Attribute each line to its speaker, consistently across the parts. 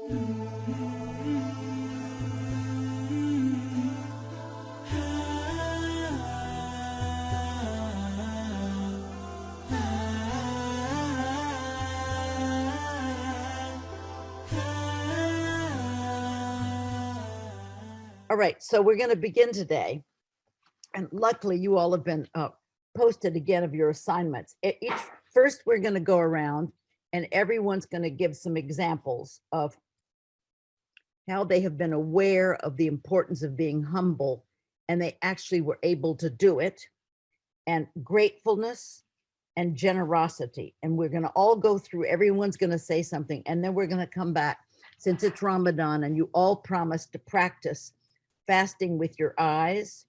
Speaker 1: All right, so we're going to begin today. And luckily, you all have been posted again of your assignments. First, we're going to go around and everyone's going to give some examples of how they have been aware of the importance of being humble and they actually were able to do it, and gratefulness and generosity. And we're going to all go through, everyone's going to say something, and then we're going to come back since it's Ramadan and you all promised to practice fasting with your eyes,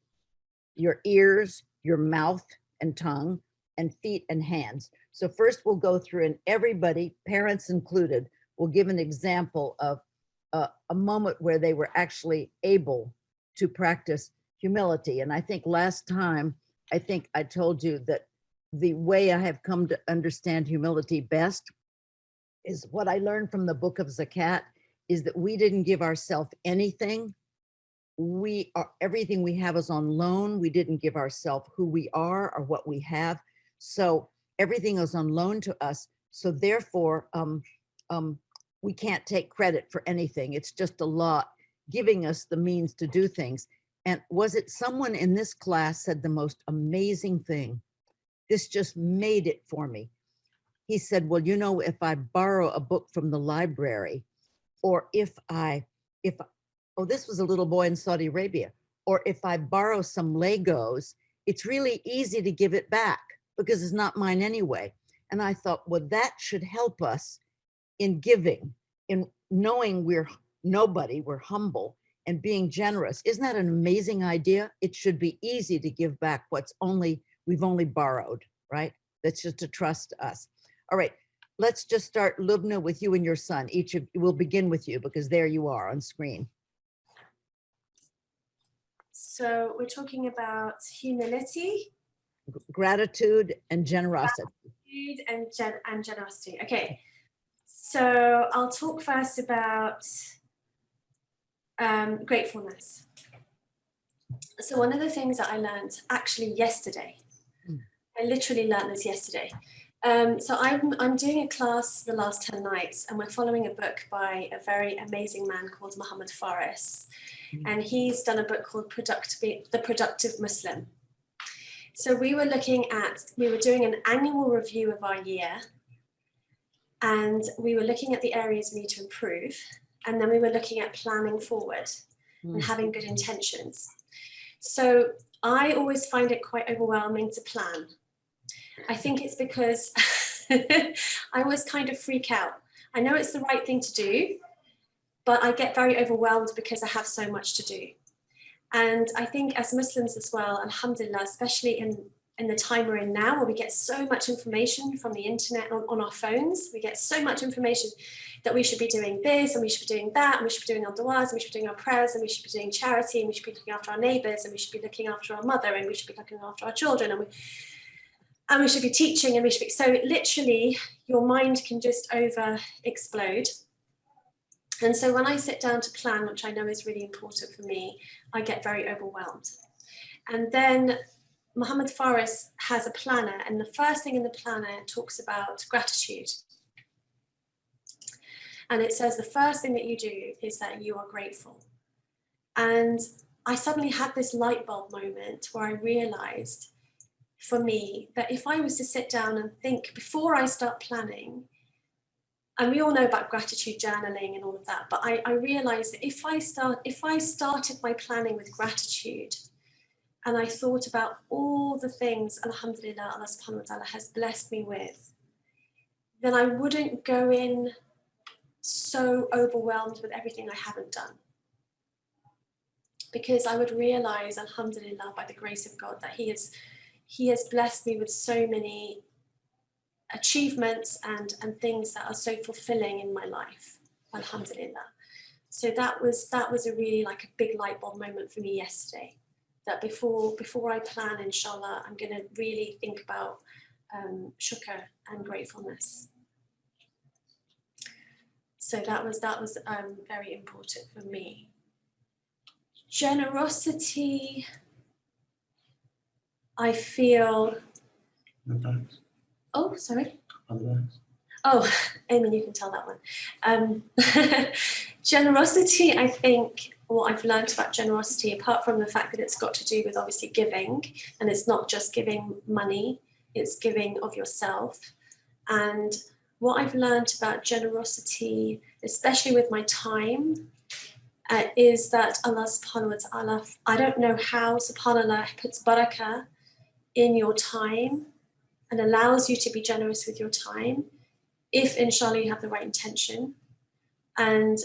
Speaker 1: your ears, your mouth and tongue, and feet and hands. So first we'll go through, and everybody, parents included, will give an example of a moment where they were actually able to practice humility. And I think last time, I think I told you that the way I have come to understand humility best is what I learned from the book of Zakat, is that we didn't give ourselves anything. We are, everything we have is on loan. We didn't give ourselves who we are or what we have. So everything is on loan to us. So therefore, we can't take credit for anything. It's just Allah giving us the means to do things. And was it someone in this class said the most amazing thing? This just made it for me. He said, well, you know, if I borrow a book from the library, or oh, this was a little boy in Saudi Arabia, or if I borrow some Legos, it's really easy to give it back because it's not mine anyway. And I thought, well, that should help us in giving, in knowing we're nobody, we're humble, and being generous. Isn't that an amazing idea? It should be easy to give back what's we've only borrowed, right? That's just to trust us. All right, let's just start, Lubna, with you and your son. Each of you, will begin with you because there you are on screen.
Speaker 2: So we're talking about humility,
Speaker 1: gratitude, and generosity.
Speaker 2: Gratitude and generosity. Okay, so I'll talk first about gratefulness. So one of the things that I learned actually yesterday, I literally learned this yesterday. So I'm doing a class the last 10 nights, and we're following a book by a very amazing man called Muhammad Faris. And he's done a book called The Productive Muslim. So we were doing an annual review of our year, and we were looking at the areas we need to improve. And then we were looking at planning forward and having good intentions. So I always find it quite overwhelming to plan. I think it's because I always kind of freak out. I know it's the right thing to do, but I get very overwhelmed because I have so much to do. And I think as Muslims as well, alhamdulillah, especially in the time we're in now, where we get so much information from the internet on our phones, we get so much information that we should be doing this, and we should be doing that, and we should be doing our du'as, and we should be doing our prayers, and we should be doing charity, and we should be looking after our neighbors, and we should be looking after our mother, and we should be looking after our children, and we should be teaching, and we should be, so literally your mind can just over explode. And so when I sit down to plan, which I know is really important for me, I get very overwhelmed. And then Muhammad Faris has a planner, and the first thing in the planner talks about gratitude. And it says the first thing that you do is that you are grateful. And I suddenly had this light bulb moment where I realized for me that if I was to sit down and think before I start planning, and we all know about gratitude journaling and all of that, but I realized that if I started my planning with gratitude, and I thought about all the things, alhamdulillah, Allah subhanahu wa ta'ala has blessed me with, then I wouldn't go in so overwhelmed with everything I haven't done. Because I would realize, alhamdulillah, by the grace of God, that He has blessed me with so many achievements and things that are so fulfilling in my life, alhamdulillah. So that was a really like a big light bulb moment for me yesterday, that before I plan, inshallah, I'm going to really think about shukr and gratefulness. So that was very important for me. Generosity, I feel. Oh, sorry. Oh, Amy, you can tell that one. Generosity, I think what I've learned about generosity, apart from the fact that it's got to do with obviously giving, and it's not just giving money, it's giving of yourself. And what I've learned about generosity, especially with my time, is that Allah subhanahu wa ta'ala, I don't know how subhanallah puts barakah in your time and allows you to be generous with your time, if inshallah you have the right intention. And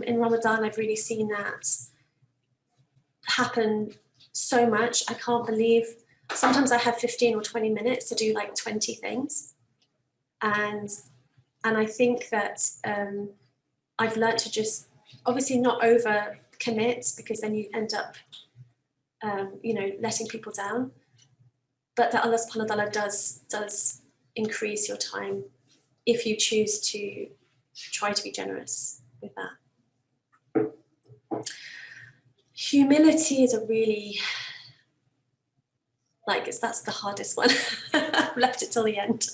Speaker 2: in Ramadan, I've really seen that happen so much. I can't believe, sometimes I have 15 or 20 minutes to do like 20 things. And I think that I've learned to just obviously not over commit, because then you end up, letting people down. But that Allah subhanahu wa ta'ala does increase your time if you choose to try to be generous with that. Humility is a really, that's the hardest one. I've left it till the end.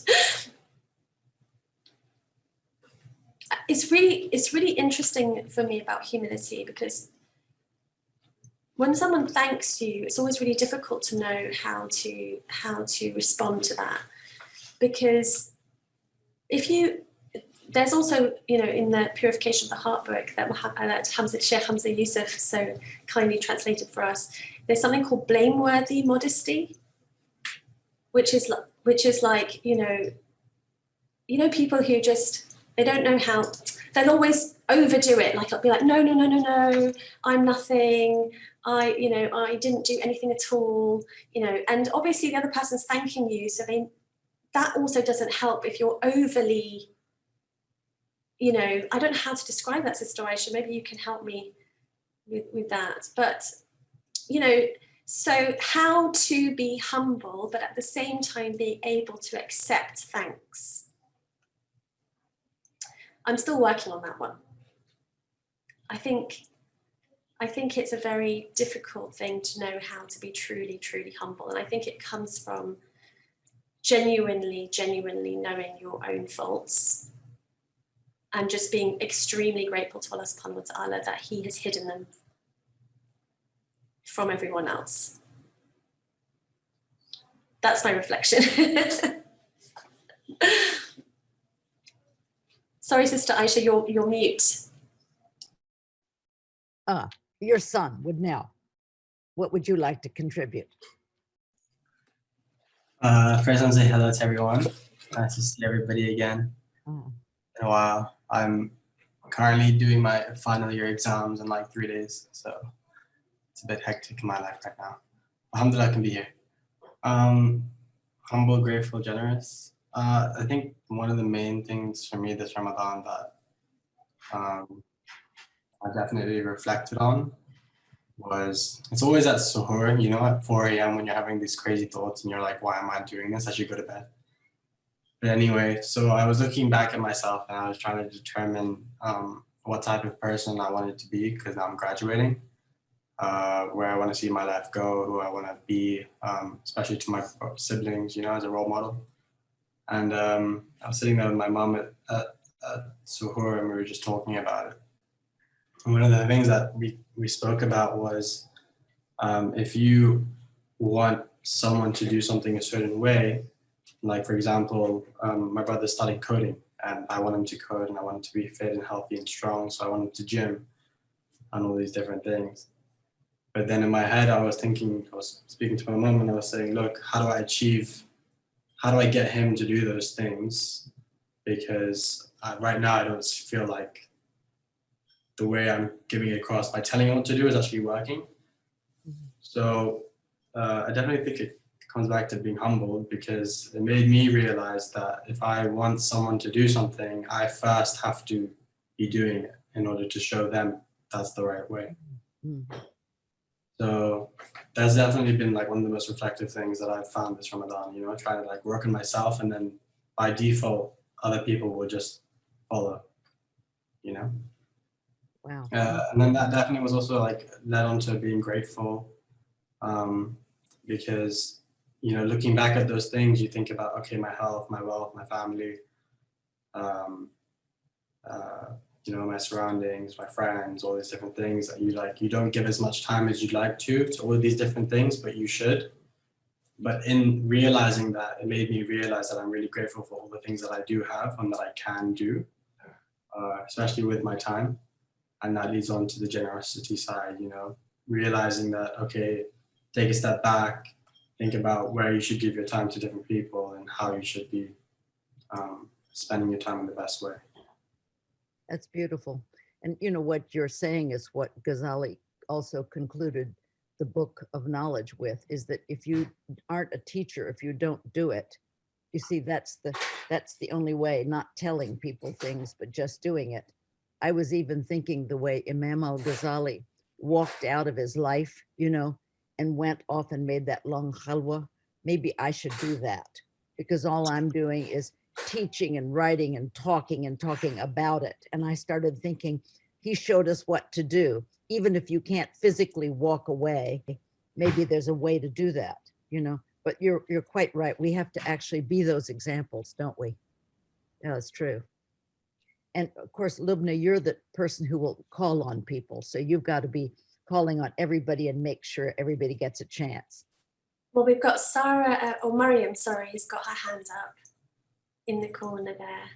Speaker 2: It's really interesting for me about humility, because when someone thanks you, it's always really difficult to know how to respond to that, because there's also, in the Purification of the Heart book that Sheikh Hamza Yusuf so kindly translated for us, there's something called blameworthy modesty, which is like, people who just, they don't know how, they'll always overdo it. Like, I'll be like, no, I'm nothing. I didn't do anything at all, and obviously the other person's thanking you. So that also doesn't help if you're overly, I don't know how to describe that, Sister Aisha. Maybe you can help me with that. But, so how to be humble, but at the same time being able to accept thanks. I'm still working on that one. I think it's a very difficult thing to know how to be truly, truly humble. And I think it comes from genuinely knowing your own faults and just being extremely grateful to Allah subhanahu wa ta'ala that He has hidden them from everyone else. That's my reflection. Sorry, Sister Aisha, you're mute.
Speaker 1: Your son would now. What would you like to contribute?
Speaker 3: First, I want to say hello to everyone. Nice to see everybody again in a while. I'm currently doing my final year exams in like 3 days, so it's a bit hectic in my life right now. Alhamdulillah, I can be here. Humble, grateful, generous. I think one of the main things for me this Ramadan that I definitely reflected on was, it's always at suhoor, at 4 a.m. when you're having these crazy thoughts and you're like, why am I doing this? I should go to bed. But anyway, so I was looking back at myself and I was trying to determine what type of person I wanted to be, because now I'm graduating, where I want to see my life go, who I want to be, especially to my siblings, as a role model. And I was sitting there with my mom at suhoor and we were just talking about it. And one of the things that we spoke about was if you want someone to do something a certain way, like for example, my brother's studying coding and I want him to code and I want him to be fit and healthy and strong. So I want him to gym and all these different things. But then in my head, I was speaking to my mom and I was saying, look, how do I get him to do those things? Because right now I don't feel like the way I'm giving it across by telling him what to do is actually working. So I definitely think it comes back to being humble, because it made me realize that if I want someone to do something, I first have to be doing it in order to show them that's the right way. So that's definitely been like one of the most reflective things that I've found this Ramadan, trying to like work on myself, and then by default, other people will just follow. you know.
Speaker 1: Wow.
Speaker 3: And then that definitely was also like led on to being grateful, because, you know, looking back at those things, you think about, okay, my health, my wealth, my family, um, you know, my surroundings, my friends, all these different things that you don't give as much time as you'd like to all of these different things, but you should. But in realizing that, it made me realize that I'm really grateful for all the things that I do have and that I can do, especially with my time. And that leads on to the generosity side, you know, realizing that, okay, take a step back, think about where you should give your time to different people and how you should be spending your time in the best way.
Speaker 1: That's beautiful. And you know what you're saying is what Ghazali also concluded the book of knowledge with, is that if you aren't a teacher, if you don't do it, you see, that's the only way, not telling people things, but just doing it. I was even thinking the way Imam al-Ghazali walked out of his life, you know, and went off and made that long khalwa. Maybe I should do that, because all I'm doing is teaching and writing and talking about it. And I started thinking, he showed us what to do. Even if you can't physically walk away, maybe there's a way to do that, you know. But you're quite right. We have to actually be those examples, don't we? Yeah, it's true. And of course, Lubna, you're the person who will call on people. So you've got to be calling on everybody and make sure everybody gets a chance.
Speaker 2: Well, we've got Sarah, or Mariam, sorry, who's got her hand up in the corner there.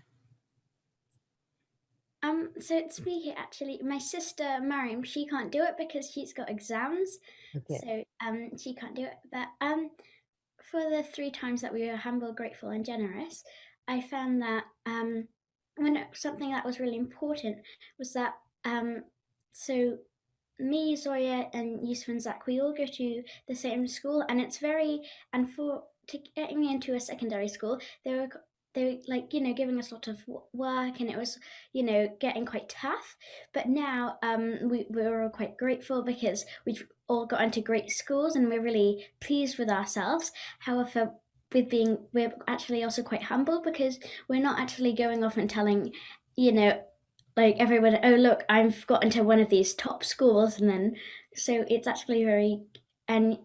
Speaker 4: So it's me here actually. My sister Mariam, she can't do it because she's got exams.
Speaker 1: Okay.
Speaker 4: So she can't do it. But for the 3 times that we were humble, grateful, and generous, I found that something that was really important was that so me, Zoya, and Yusuf and Zach, we all go to the same school, and it's to getting me into a secondary school, they were like, you know, giving us a lot of work, and it was, you know, getting quite tough. But now we were all quite grateful because we've all got into great schools and we're really pleased with ourselves. However, we're actually also quite humble because we're not actually going off and telling, you know, like everyone, oh look, I've got into one of these top schools, and then so it's actually very, and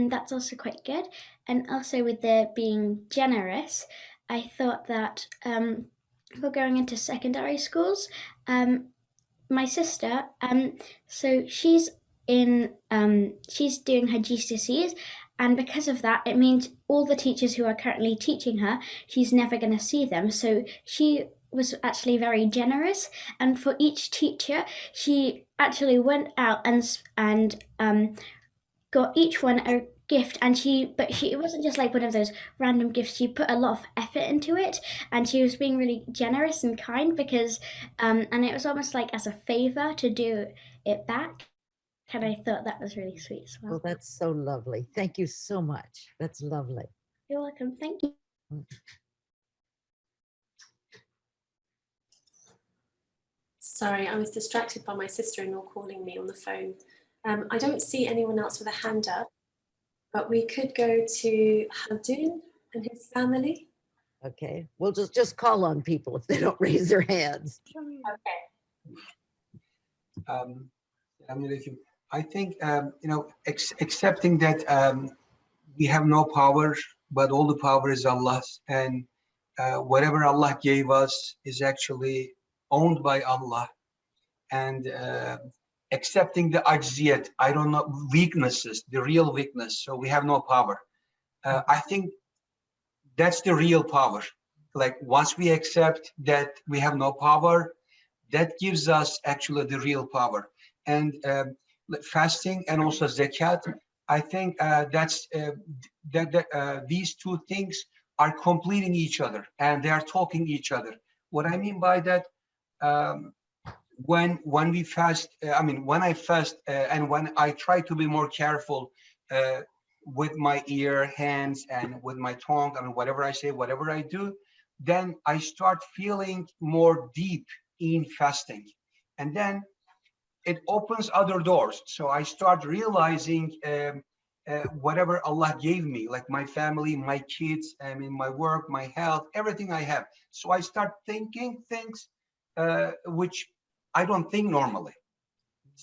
Speaker 4: that's also quite good. And also with the being generous, I thought that for going into secondary schools, my sister, so she's she's doing her GCSEs, and because of that, it means all the teachers who are currently teaching her, she's never going to see them. So she was actually very generous, and for each teacher, she actually went out and got each one a gift, and it wasn't just like one of those random gifts. She put a lot of effort into it, and she was being really generous and kind because and it was almost like as a favor to do it back, and I thought that was really sweet as well.
Speaker 1: Well, that's so lovely. Thank you so much. That's lovely.
Speaker 4: You're welcome. Thank you.
Speaker 2: Sorry, I was distracted by my sister-in-law calling me on the phone. I don't see anyone else with a hand up, but we could go to Haldun and his family.
Speaker 1: Okay, we'll just call on people if they don't raise their hands.
Speaker 2: Okay.
Speaker 5: I think, you know, accepting that we have no power, but all the power is Allah's, and whatever Allah gave us is actually owned by Allah, and accepting the ajziyat, I don't know, weaknesses, the real weakness. So we have no power. I think that's the real power. Like once we accept that we have no power, that gives us actually the real power. And fasting and also zakat, I think these 2 things are completing each other and they are talking each other. What I mean by that, when we fast, when I fast and when I try to be more careful with my ear, hands, and with my tongue, whatever I say, whatever I do, then I start feeling more deep in fasting. And then it opens other doors. So I start realizing whatever Allah gave me, like my family, my kids, my work, my health, everything I have. So I start thinking things which I don't think normally.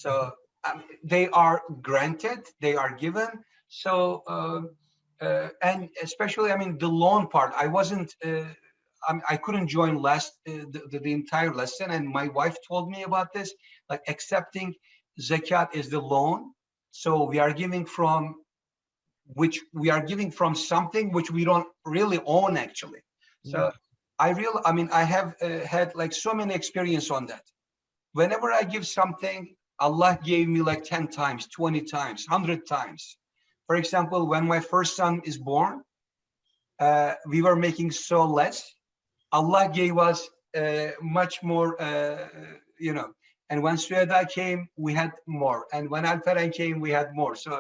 Speaker 5: So they are granted, they are given. So and especially, I mean, the loan part. I wasn't. I couldn't join the entire lesson, and my wife told me about this. Like accepting zakat is the loan, so we are giving from something which we don't really own actually. So I mean, I have had like so many experience on that. Whenever I give something, Allah gave me like 10 times, 20 times, 100 times. For example, when my first son is born, we were making so less. Allah gave us much more, and when Sueda came, we had more. And when Alperen came, we had more. So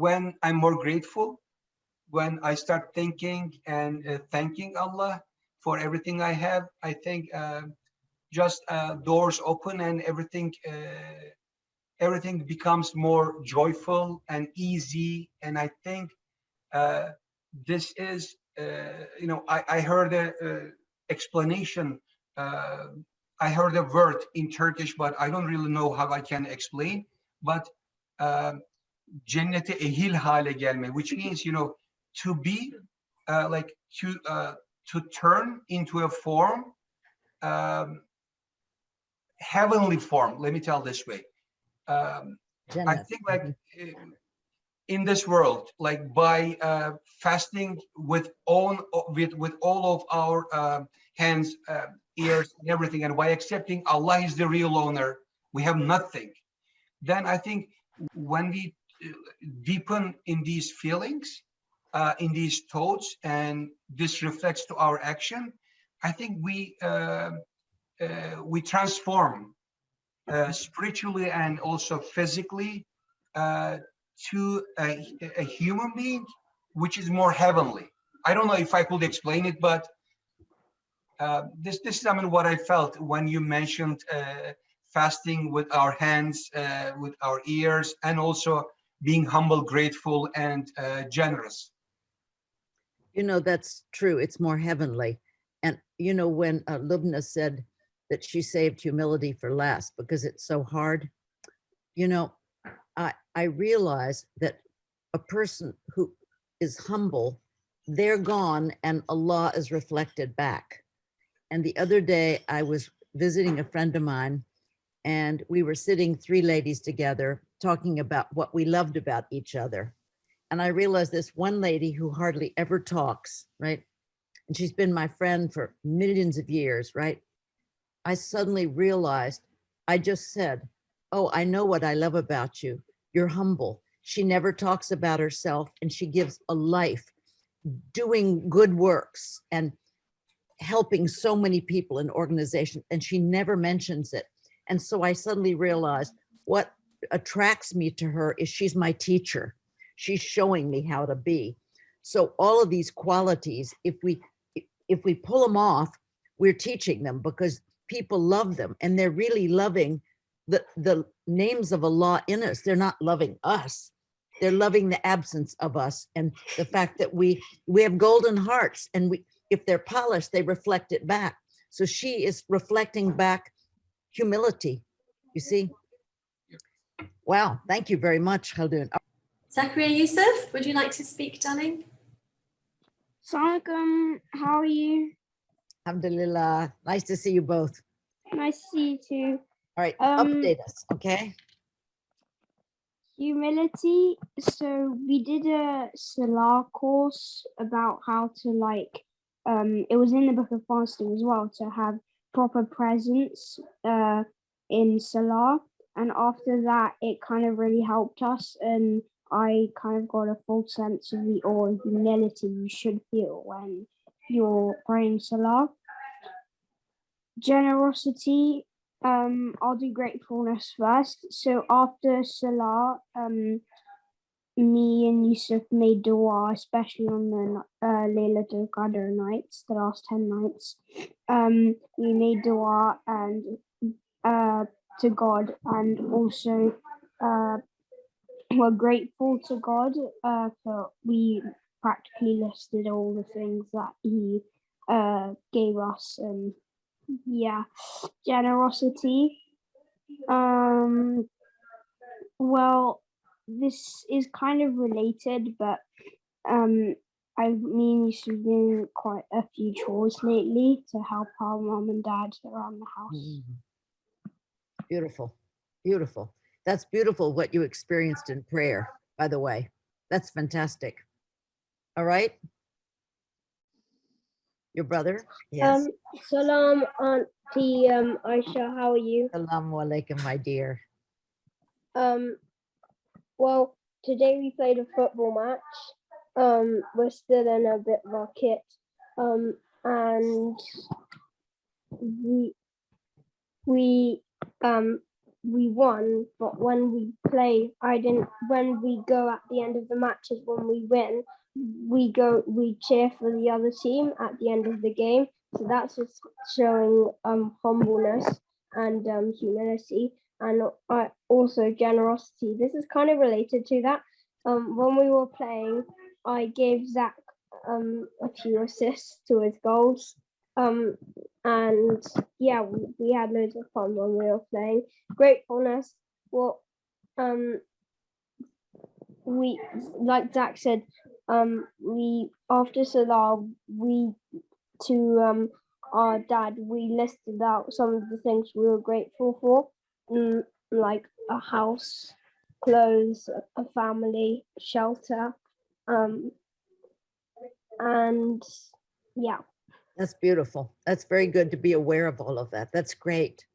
Speaker 5: when I'm more grateful, when I start thinking and thanking Allah for everything I have, I think just doors open and everything becomes more joyful and easy. And I think this is, I heard a explanation. I heard a word in Turkish, but I don't really know how I can explain. But cennete ehil hale gelme, which means, to be like to turn into a form, heavenly form. Let me tell this way. I think like in this world, like by fasting with all of our hands, ears, and everything, and by accepting Allah is the real owner, we have nothing. Then I think when we deepen in these feelings, in these thoughts, and this reflects to our action, I think we transform spiritually and also physically to a human being which is more heavenly. I don't know if I could explain it, but this is, I mean, what I felt when you mentioned fasting with our hands, with our ears, and also being humble, grateful, and generous.
Speaker 1: That's true. It's more heavenly. And when Lubna said that she saved humility for last because it's so hard, I realize that a person who is humble, they're gone and Allah is reflected back. And the other day I was visiting a friend of mine, and we were sitting, 3 ladies together, talking about what we loved about each other. And I realized this one lady who hardly ever talks, right? And she's been my friend for millions of years, right? I suddenly realized, I just said, oh, I know what I love about you. You're humble. She never talks about herself, and she gives a life doing good works and helping so many people in organization, and she never mentions it. And so I suddenly realized what attracts me to her is she's my teacher. She's showing me how to be. So all of these qualities, if we pull them off, we're teaching them, because people love them, and they're really loving the names of Allah in us. They're not loving us. They're loving the absence of us, and the fact that we have golden hearts, and if they're polished, they reflect it back. So she is reflecting back humility, you see. Wow, thank you very much, Khaldun.
Speaker 2: Zakaria Yusuf, would you like to speak, darling?
Speaker 6: Assalamualaikum, how are you?
Speaker 1: Alhamdulillah, nice to see you both.
Speaker 6: Nice to see you too.
Speaker 1: All right, update us, okay?
Speaker 6: Humility. So we did a Salah course about how to it was in the book of fasting as well, to have proper presence in Salah. And after that, it kind of really helped us, and I kind of got a full sense of the awe and humility you should feel when you're praying Salah. Generosity. I'll do gratefulness first. So after Salah, me and Yusuf made dua, especially on the Laylatul Qadr nights, the last 10 nights. We made dua and to God, and also we're grateful to God for we practically listed all the things that He gave us, and Yeah, generosity. Well, this is kind of related, but me and Yusuf have been doing quite a few chores lately to help our mom and dad around the house.
Speaker 1: Mm. Beautiful, beautiful. That's beautiful what you experienced in prayer, by the way. That's fantastic. All right. Your brother? Yes.
Speaker 7: Salam, Auntie Aisha. How are you?
Speaker 1: Assalamu alaikum, my dear.
Speaker 7: Well, today we played a football match. We're still in a bit of our kit. And we won, but when we play, when we go at the end of the matches, when we win, we cheer for the other team at the end of the game. So that's just showing humbleness and humility, and also generosity. This is kind of related to that. When we were playing, I gave Zach a few assists to his goals. And yeah, we had loads of fun when we were playing. Gratefulness. Well, we, like Zach said, we, after Salah, to our dad, we listed out some of the things we were grateful for, like a house, clothes, a family, shelter, and yeah.
Speaker 1: That's beautiful. That's very good to be aware of all of that. That's great.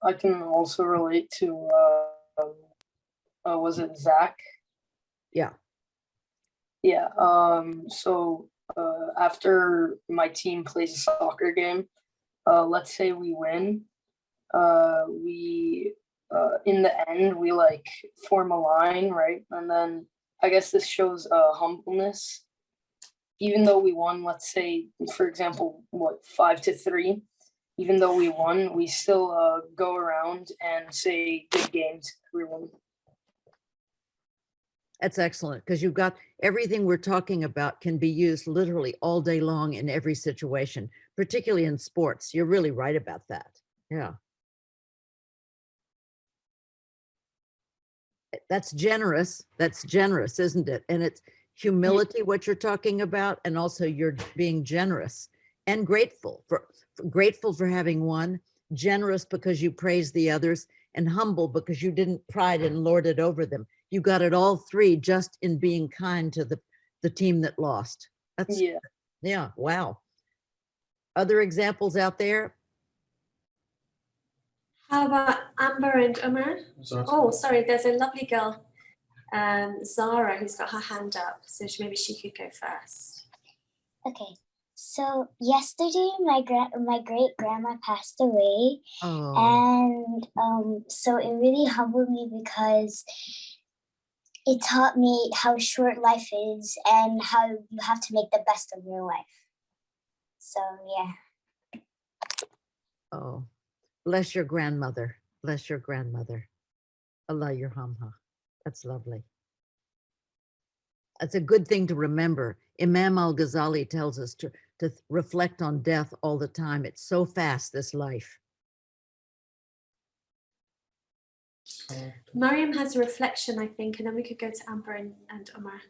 Speaker 8: I can also relate to, was it Zach?
Speaker 1: Yeah.
Speaker 8: Yeah. So after my team plays a soccer game, let's say we win, we in the end we like form a line, right? And then I guess this shows humbleness. Even though we won, let's say, for example, 5-3, even though we won, we still go around and say good game to everyone.
Speaker 1: That's excellent, because you've got everything we're talking about can be used literally all day long in every situation, particularly in sports. You're really right about that. Yeah. That's generous. That's generous, isn't it? And it's humility, what you're talking about, and also you're being generous and grateful for having won, generous because you praise the others, and humble because you didn't pride and lord it over them. You got it all three just in being kind to the team that lost. That's yeah, wow. Other examples out there?
Speaker 2: How about Amber and Umar? Oh, sorry, there's a lovely girl, Zara, who's got her hand up, so maybe she could go first.
Speaker 9: Okay, so yesterday my great grandma passed away, and so it really humbled me because it taught me how short life is and how you have to make the best of your life. So yeah.
Speaker 1: Oh, bless your grandmother. Bless your grandmother. Allah yarhamha. That's lovely. That's a good thing to remember. Imam al-Ghazali tells us to reflect on death all the time. It's so fast, this life.
Speaker 2: Mariam has a reflection, I think, and then we could go to Amber and Omar.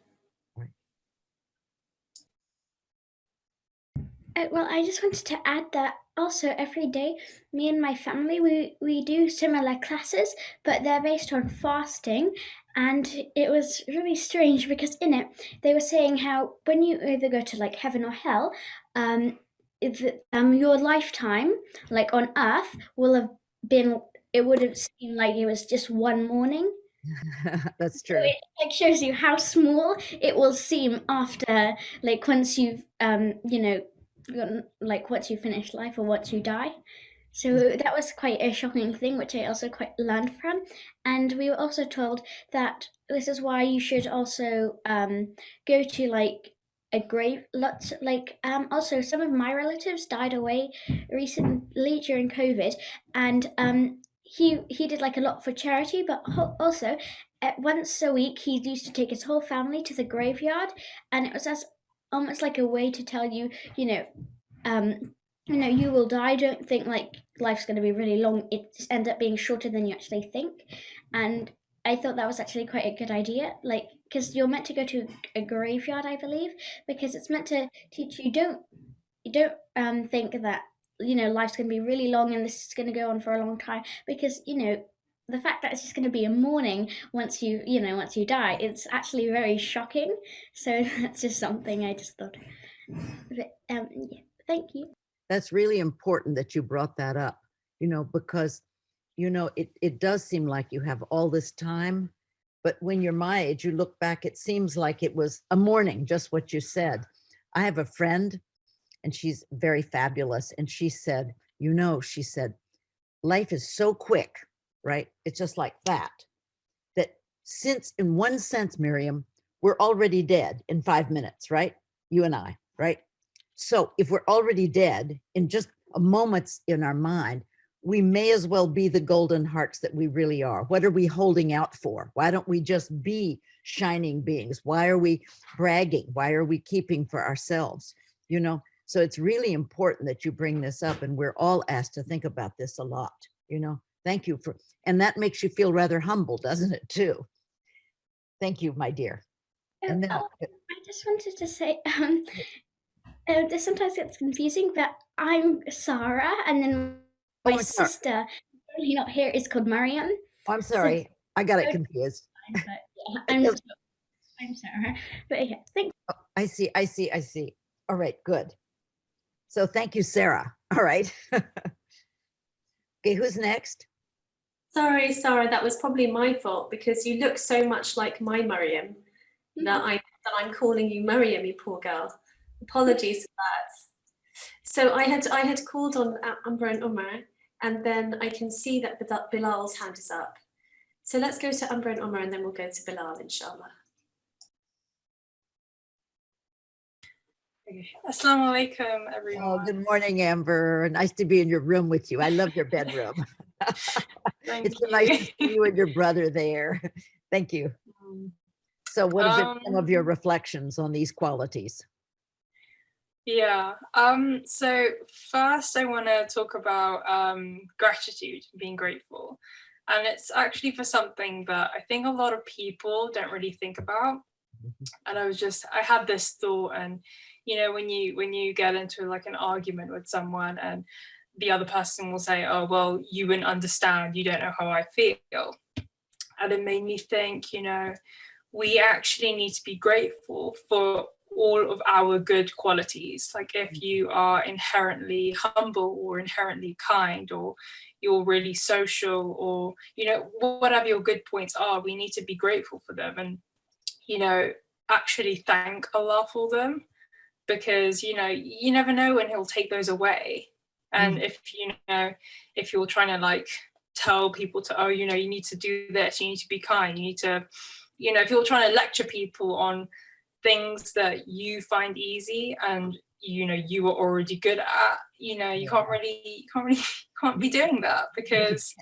Speaker 4: Well, I just wanted to add that also every day, me and my family, we do similar classes, but they're based on fasting. And it was really strange because in it, they were saying how when you either go to like heaven or hell, your lifetime, like on earth, will have been, it would have seemed like it was just one morning.
Speaker 1: That's true.
Speaker 4: So it like shows you how small it will seem after, like once you've, like once you finish life or once you die. So that was quite a shocking thing, which I also quite learned from. And we were also told that this is why you should also go to like a grave. Also some of my relatives died away recently during COVID, and he did like a lot for charity, but also once a week he used to take his whole family to the graveyard, and it was as almost like a way to tell you, you will die. Don't think like life's going to be really long. It just ends up being shorter than you actually think. And I thought that was actually quite a good idea, like, because you're meant to go to a graveyard, I believe, because it's meant to teach you don't think that life's going to be really long and this is going to go on for a long time, because the fact that it's just going to be a morning once you die, it's actually very shocking. So that's just something I just thought. But, yeah, thank you.
Speaker 1: That's really important that you brought that up, because it does seem like you have all this time, but when you're my age, you look back, it seems like it was a morning, just what you said. I have a friend and she's very fabulous, and she said, she said, life is so quick, right? It's just like that since in one sense, Miriam, we're already dead in 5 minutes, right? You and I, right? So if we're already dead in just a moment in our mind, we may as well be the golden hearts that we really are. What are we holding out for? Why don't we just be shining beings? Why are we bragging? Why are we keeping for ourselves? So it's really important that you bring this up, and we're all asked to think about this a lot. Thank you and that makes you feel rather humble, doesn't it too? Thank you, my dear. And then
Speaker 4: I just wanted to say, this sometimes gets confusing, but I'm Sarah, and then my sister, really not here, is called Mariam.
Speaker 1: I'm sorry, I got it confused.
Speaker 4: I'm Sarah, but yeah, thanks.
Speaker 1: Oh, I see. All right, good. So thank you, Sarah. All right. Okay, who's next?
Speaker 2: Sorry, Sarah, that was probably my fault, because you look so much like my Mariam that I'm calling you Mariam, you poor girl. Apologies for that. So I had called on Amber and Umar, and then I can see that Bilal's hand is up. So let's go to Amber and Umar, and then we'll go to Bilal, inshallah.
Speaker 10: Assalamu alaikum, everyone.
Speaker 1: Oh, good morning, Amber. Nice to be in your room with you. I love your bedroom. It's so nice to see you and your brother there. Thank you. So what have been some of your reflections on these qualities?
Speaker 10: Yeah, so first I want to talk about gratitude, being grateful. And it's actually for something that I think a lot of people don't really think about. And I had this thought, and when you get into like an argument with someone and the other person will say, oh, well, you wouldn't understand, you don't know how I feel. And it made me think, we actually need to be grateful for all of our good qualities. Like if you are inherently humble or inherently kind, or you're really social, or, whatever your good points are, we need to be grateful for them and, actually thank Allah for them, because, you never know when he'll take those away. And if you're trying to like tell people to, oh, you need to do this, you need to be kind, you need to, if you're trying to lecture people on things that you find easy and you are already good at, you can't be doing that, because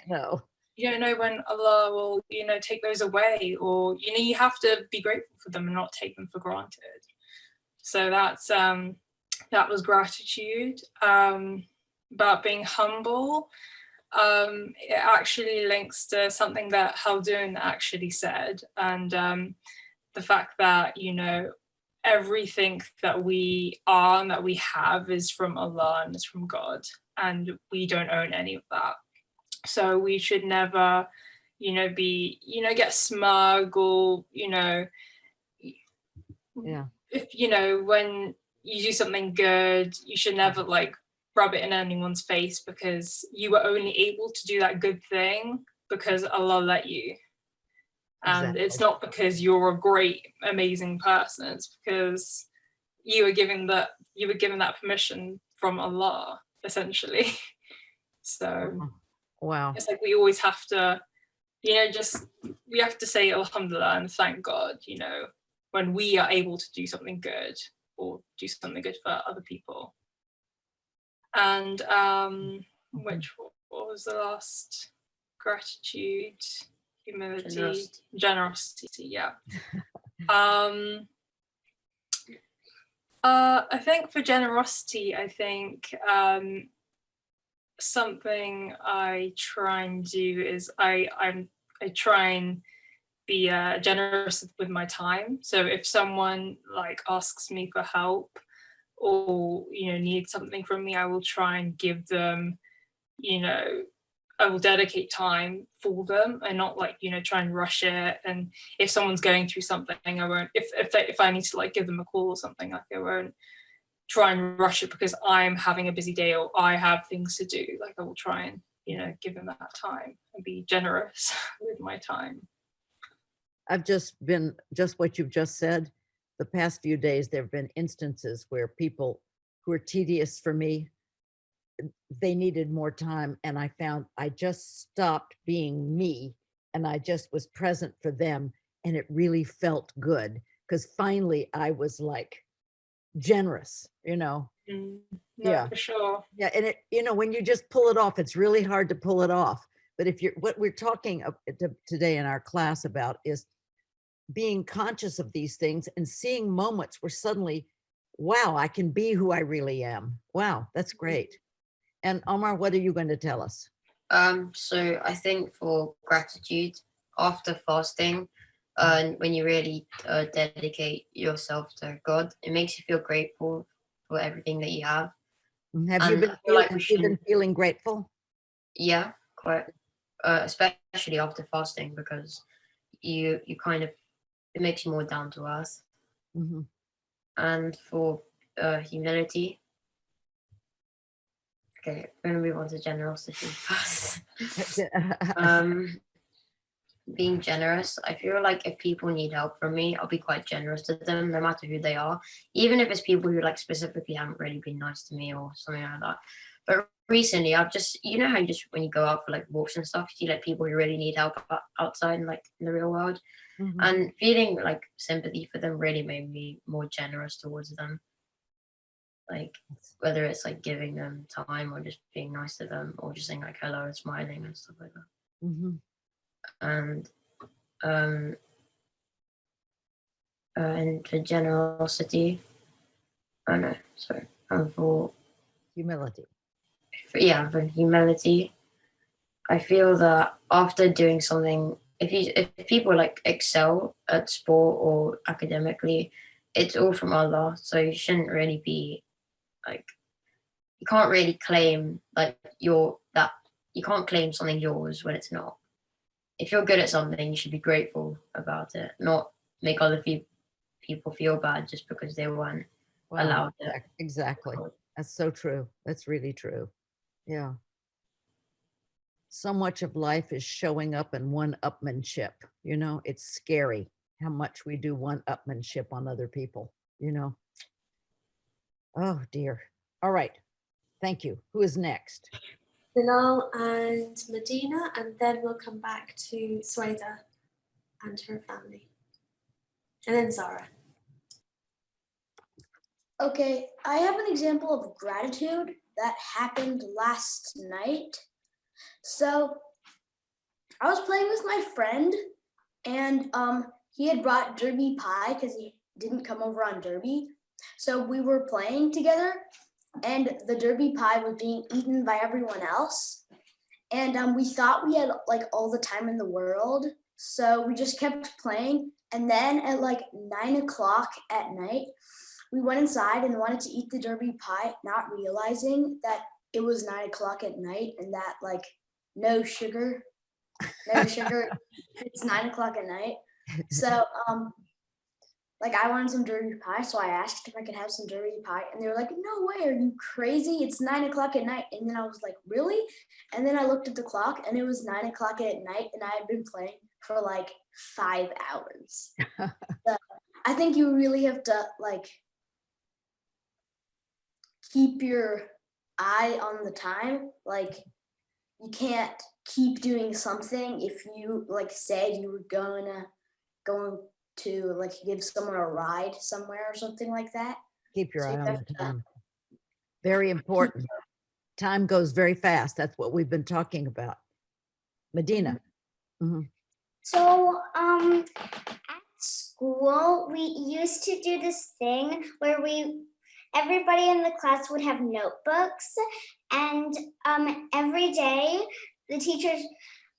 Speaker 10: you don't know when Allah will take those away, or you have to be grateful for them and not take them for granted. So that was gratitude. About being humble, it actually links to something that Haldun actually said, and the fact that everything that we are and that we have is from Allah and is from God, and we don't own any of that. So we should never be get smug, or if when you do something good, you should never like rub it in anyone's face, because you were only able to do that good thing because Allah let you. And it's not because you're a great, amazing person. It's because you were given that permission from Allah, essentially. So
Speaker 1: wow,
Speaker 10: it's like we always have to, we have to say Alhamdulillah and thank God, when we are able to do something good or do something good for other people. And what was the last? Gratitude, humility, generosity, yeah. I think for generosity, I think something I try and do is I try and be generous with my time. So if someone like asks me for help or needs something from me, I will try and give them, I will dedicate time for them and not like try and rush it. And if someone's going through something, I won't. If I need to like give them a call or something, like I won't try and rush it because I'm having a busy day or I have things to do. Like I will try and give them that time and be generous with my time.
Speaker 1: I've just what you've just said. The past few days, there have been instances where people who are tedious for me, they needed more time. And I found I just stopped being me and I just was present for them. And it really felt good because finally I was like generous,
Speaker 10: No,
Speaker 1: Yeah.
Speaker 10: for sure.
Speaker 1: Yeah. And it, when you just pull it off, it's really hard to pull it off. But if you're, what we're talking today in our class about is being conscious of these things and seeing moments where suddenly, wow, I can be who I really am. Wow, that's great. And Omar, what are you going to tell us?
Speaker 11: So I think for gratitude after fasting, when you really dedicate yourself to God, it makes you feel grateful for everything that you have.
Speaker 1: Have you been feeling grateful?
Speaker 11: Yeah, quite, especially after fasting, because you kind of, it makes you more down to earth.
Speaker 1: Mm-hmm.
Speaker 11: And for humility, okay, we're gonna move on to generosity first. Being generous, I feel like if people need help from me, I'll be quite generous to them, no matter who they are, even if it's people who like specifically haven't really been nice to me or something like that. But recently I've just, how you just, when you go out for like walks and stuff, you see like people who really need help outside and like in the real world.
Speaker 1: Mm-hmm.
Speaker 11: And feeling like sympathy for them really made me more generous towards them. Like whether it's like giving them time or just being nice to them or just saying like hello and smiling and stuff like that.
Speaker 1: Mm-hmm.
Speaker 11: And for generosity, for
Speaker 1: humility.
Speaker 11: For humility, I feel that after doing something, if people like excel at sport or academically, it's all from Allah. So you shouldn't really be like, you can't really claim like you can't claim something yours when it's not. If you're good at something, you should be grateful about it, not make other people feel bad just because they weren't allowed it.
Speaker 1: Exactly. That's so true. That's really true. Yeah. So much of life is showing up in one-upmanship. It's scary how much we do one-upmanship on other people, Oh dear. All right. Thank you. Who is next?
Speaker 2: Bilal and Medina, and then we'll come back to Sueda and her family. And then Zara.
Speaker 12: Okay, I have an example of gratitude that happened last night. So I was playing with my friend and he had brought Derby pie because he didn't come over on Derby. So we were playing together and the Derby pie was being eaten by everyone else. And we thought we had like all the time in the world. So we just kept playing. And then at like 9 o'clock at night, we went inside and wanted to eat the Derby pie, not realizing that it was 9 o'clock at night and that like no sugar, it's 9 o'clock at night. So like I wanted some Derby pie, so I asked if I could have some Derby pie, and they were like, "No way, are you crazy? It's 9 o'clock at night." And then I was like, "Really?" And then I looked at the clock, and it was 9 o'clock at night, and I had been playing for like 5 hours. So I think you really have to like keep your eye on the time. Like you can't keep doing something if you like said you were going to like give someone a ride somewhere or something like that.
Speaker 1: Keep your eye on the time. Very important. Time goes very fast. That's what we've been talking about. Medina. Mm-hmm.
Speaker 9: So at school, we used to do this thing where we everybody in the class would have notebooks, and every day the teachers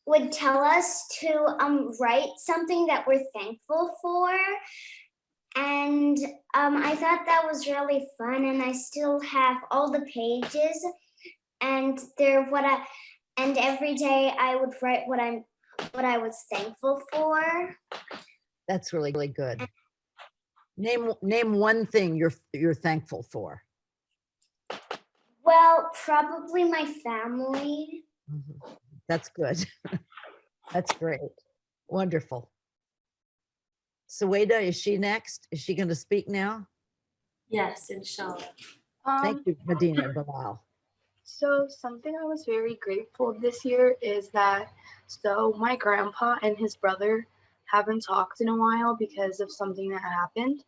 Speaker 9: would tell us to write something that we're thankful for. And I thought that was really fun, and I still have all the pages, and and every day I would write what I was thankful for.
Speaker 1: That's really, really good. Name one thing you're thankful for.
Speaker 9: Well, probably my family.
Speaker 1: Mhm. That's good. That's great. Wonderful. Sueda, is she next? Is she going to speak now?
Speaker 2: Yes, inshallah.
Speaker 1: Thank you, Medina Bilal.
Speaker 13: So something I was very grateful this year is that, so my grandpa and his brother haven't talked in a while because of something that happened.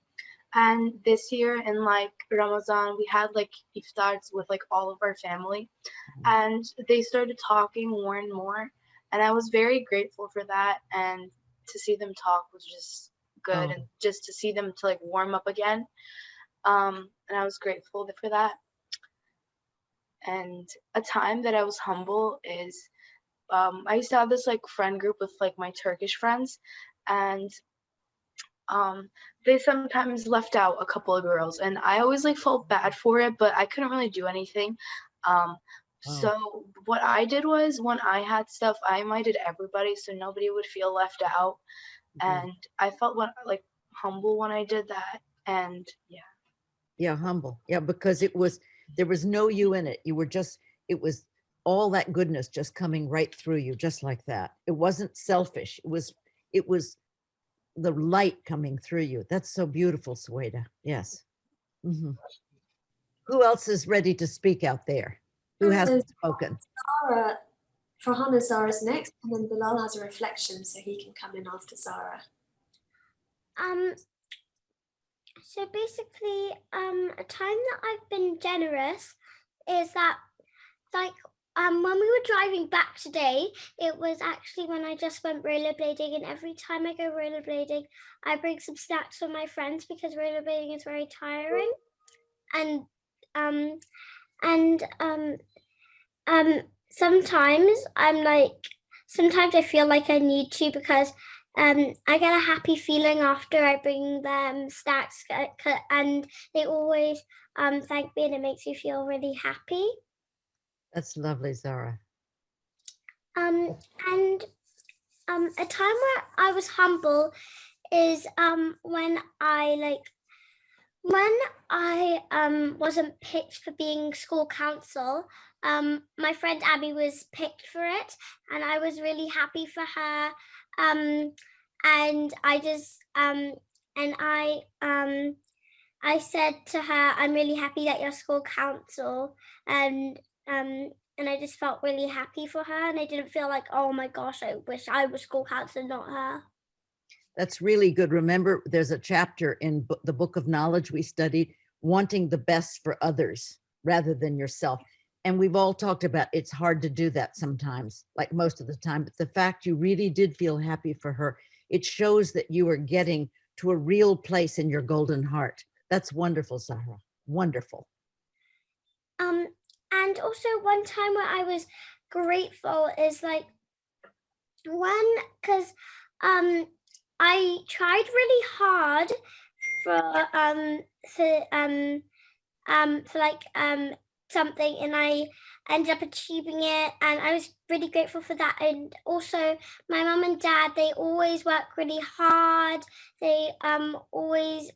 Speaker 13: And this year in like Ramadan, we had like iftars with like all of our family, and they started talking more and more. And I was very grateful for that. And to see them talk was just good. And just to see them to like warm up again. And I was grateful for that. And a time that I was humble is I used to have this like friend group with like my Turkish friends, and they sometimes left out a couple of girls, and I always like felt bad for it, but I couldn't really do anything. So what I did was, when I had stuff, I invited everybody so nobody would feel left out. And I felt like humble when I did that. And
Speaker 1: Yeah, humble. Yeah, because there was no you in it. You were just, it was all that goodness just coming right through you, just like that. It wasn't selfish. It was the light coming through you. That's so beautiful, Sueda. Yes. Mhm. Who else is ready to speak out there? Who hasn't spoken?
Speaker 2: Zara, Farhana Zara's next, and then Bilal has a reflection, so he can come in after Zara.
Speaker 4: So basically, a time that I've been generous is that, like, when we were driving back today, it was actually when I just went rollerblading, and every time I go rollerblading, I bring some snacks for my friends because rollerblading is very tiring. And sometimes I feel like I need to, because I get a happy feeling after I bring them snacks, and they always thank me, and it makes me feel really happy.
Speaker 1: That's lovely, Zara.
Speaker 4: And a time where I was humble is when I wasn't picked for being school council. My friend Abby was picked for it, and I was really happy for her. And I said to her, "I'm really happy that you're school council," and I just felt really happy for her, and I didn't feel like, oh my gosh, I wish I was school council, not her.
Speaker 1: That's really good. Remember, there's a chapter in the Book of Knowledge we studied, wanting the best for others rather than yourself. And we've all talked about it's hard to do that sometimes, like most of the time. But the fact you really did feel happy for her, it shows that you are getting to a real place in your golden heart. That's wonderful, Zahra. Wonderful.
Speaker 4: And also one time where I was grateful is like because I tried really hard for something, and I ended up achieving it, and I was really grateful for that. And also my mum and dad, they always work really hard. They always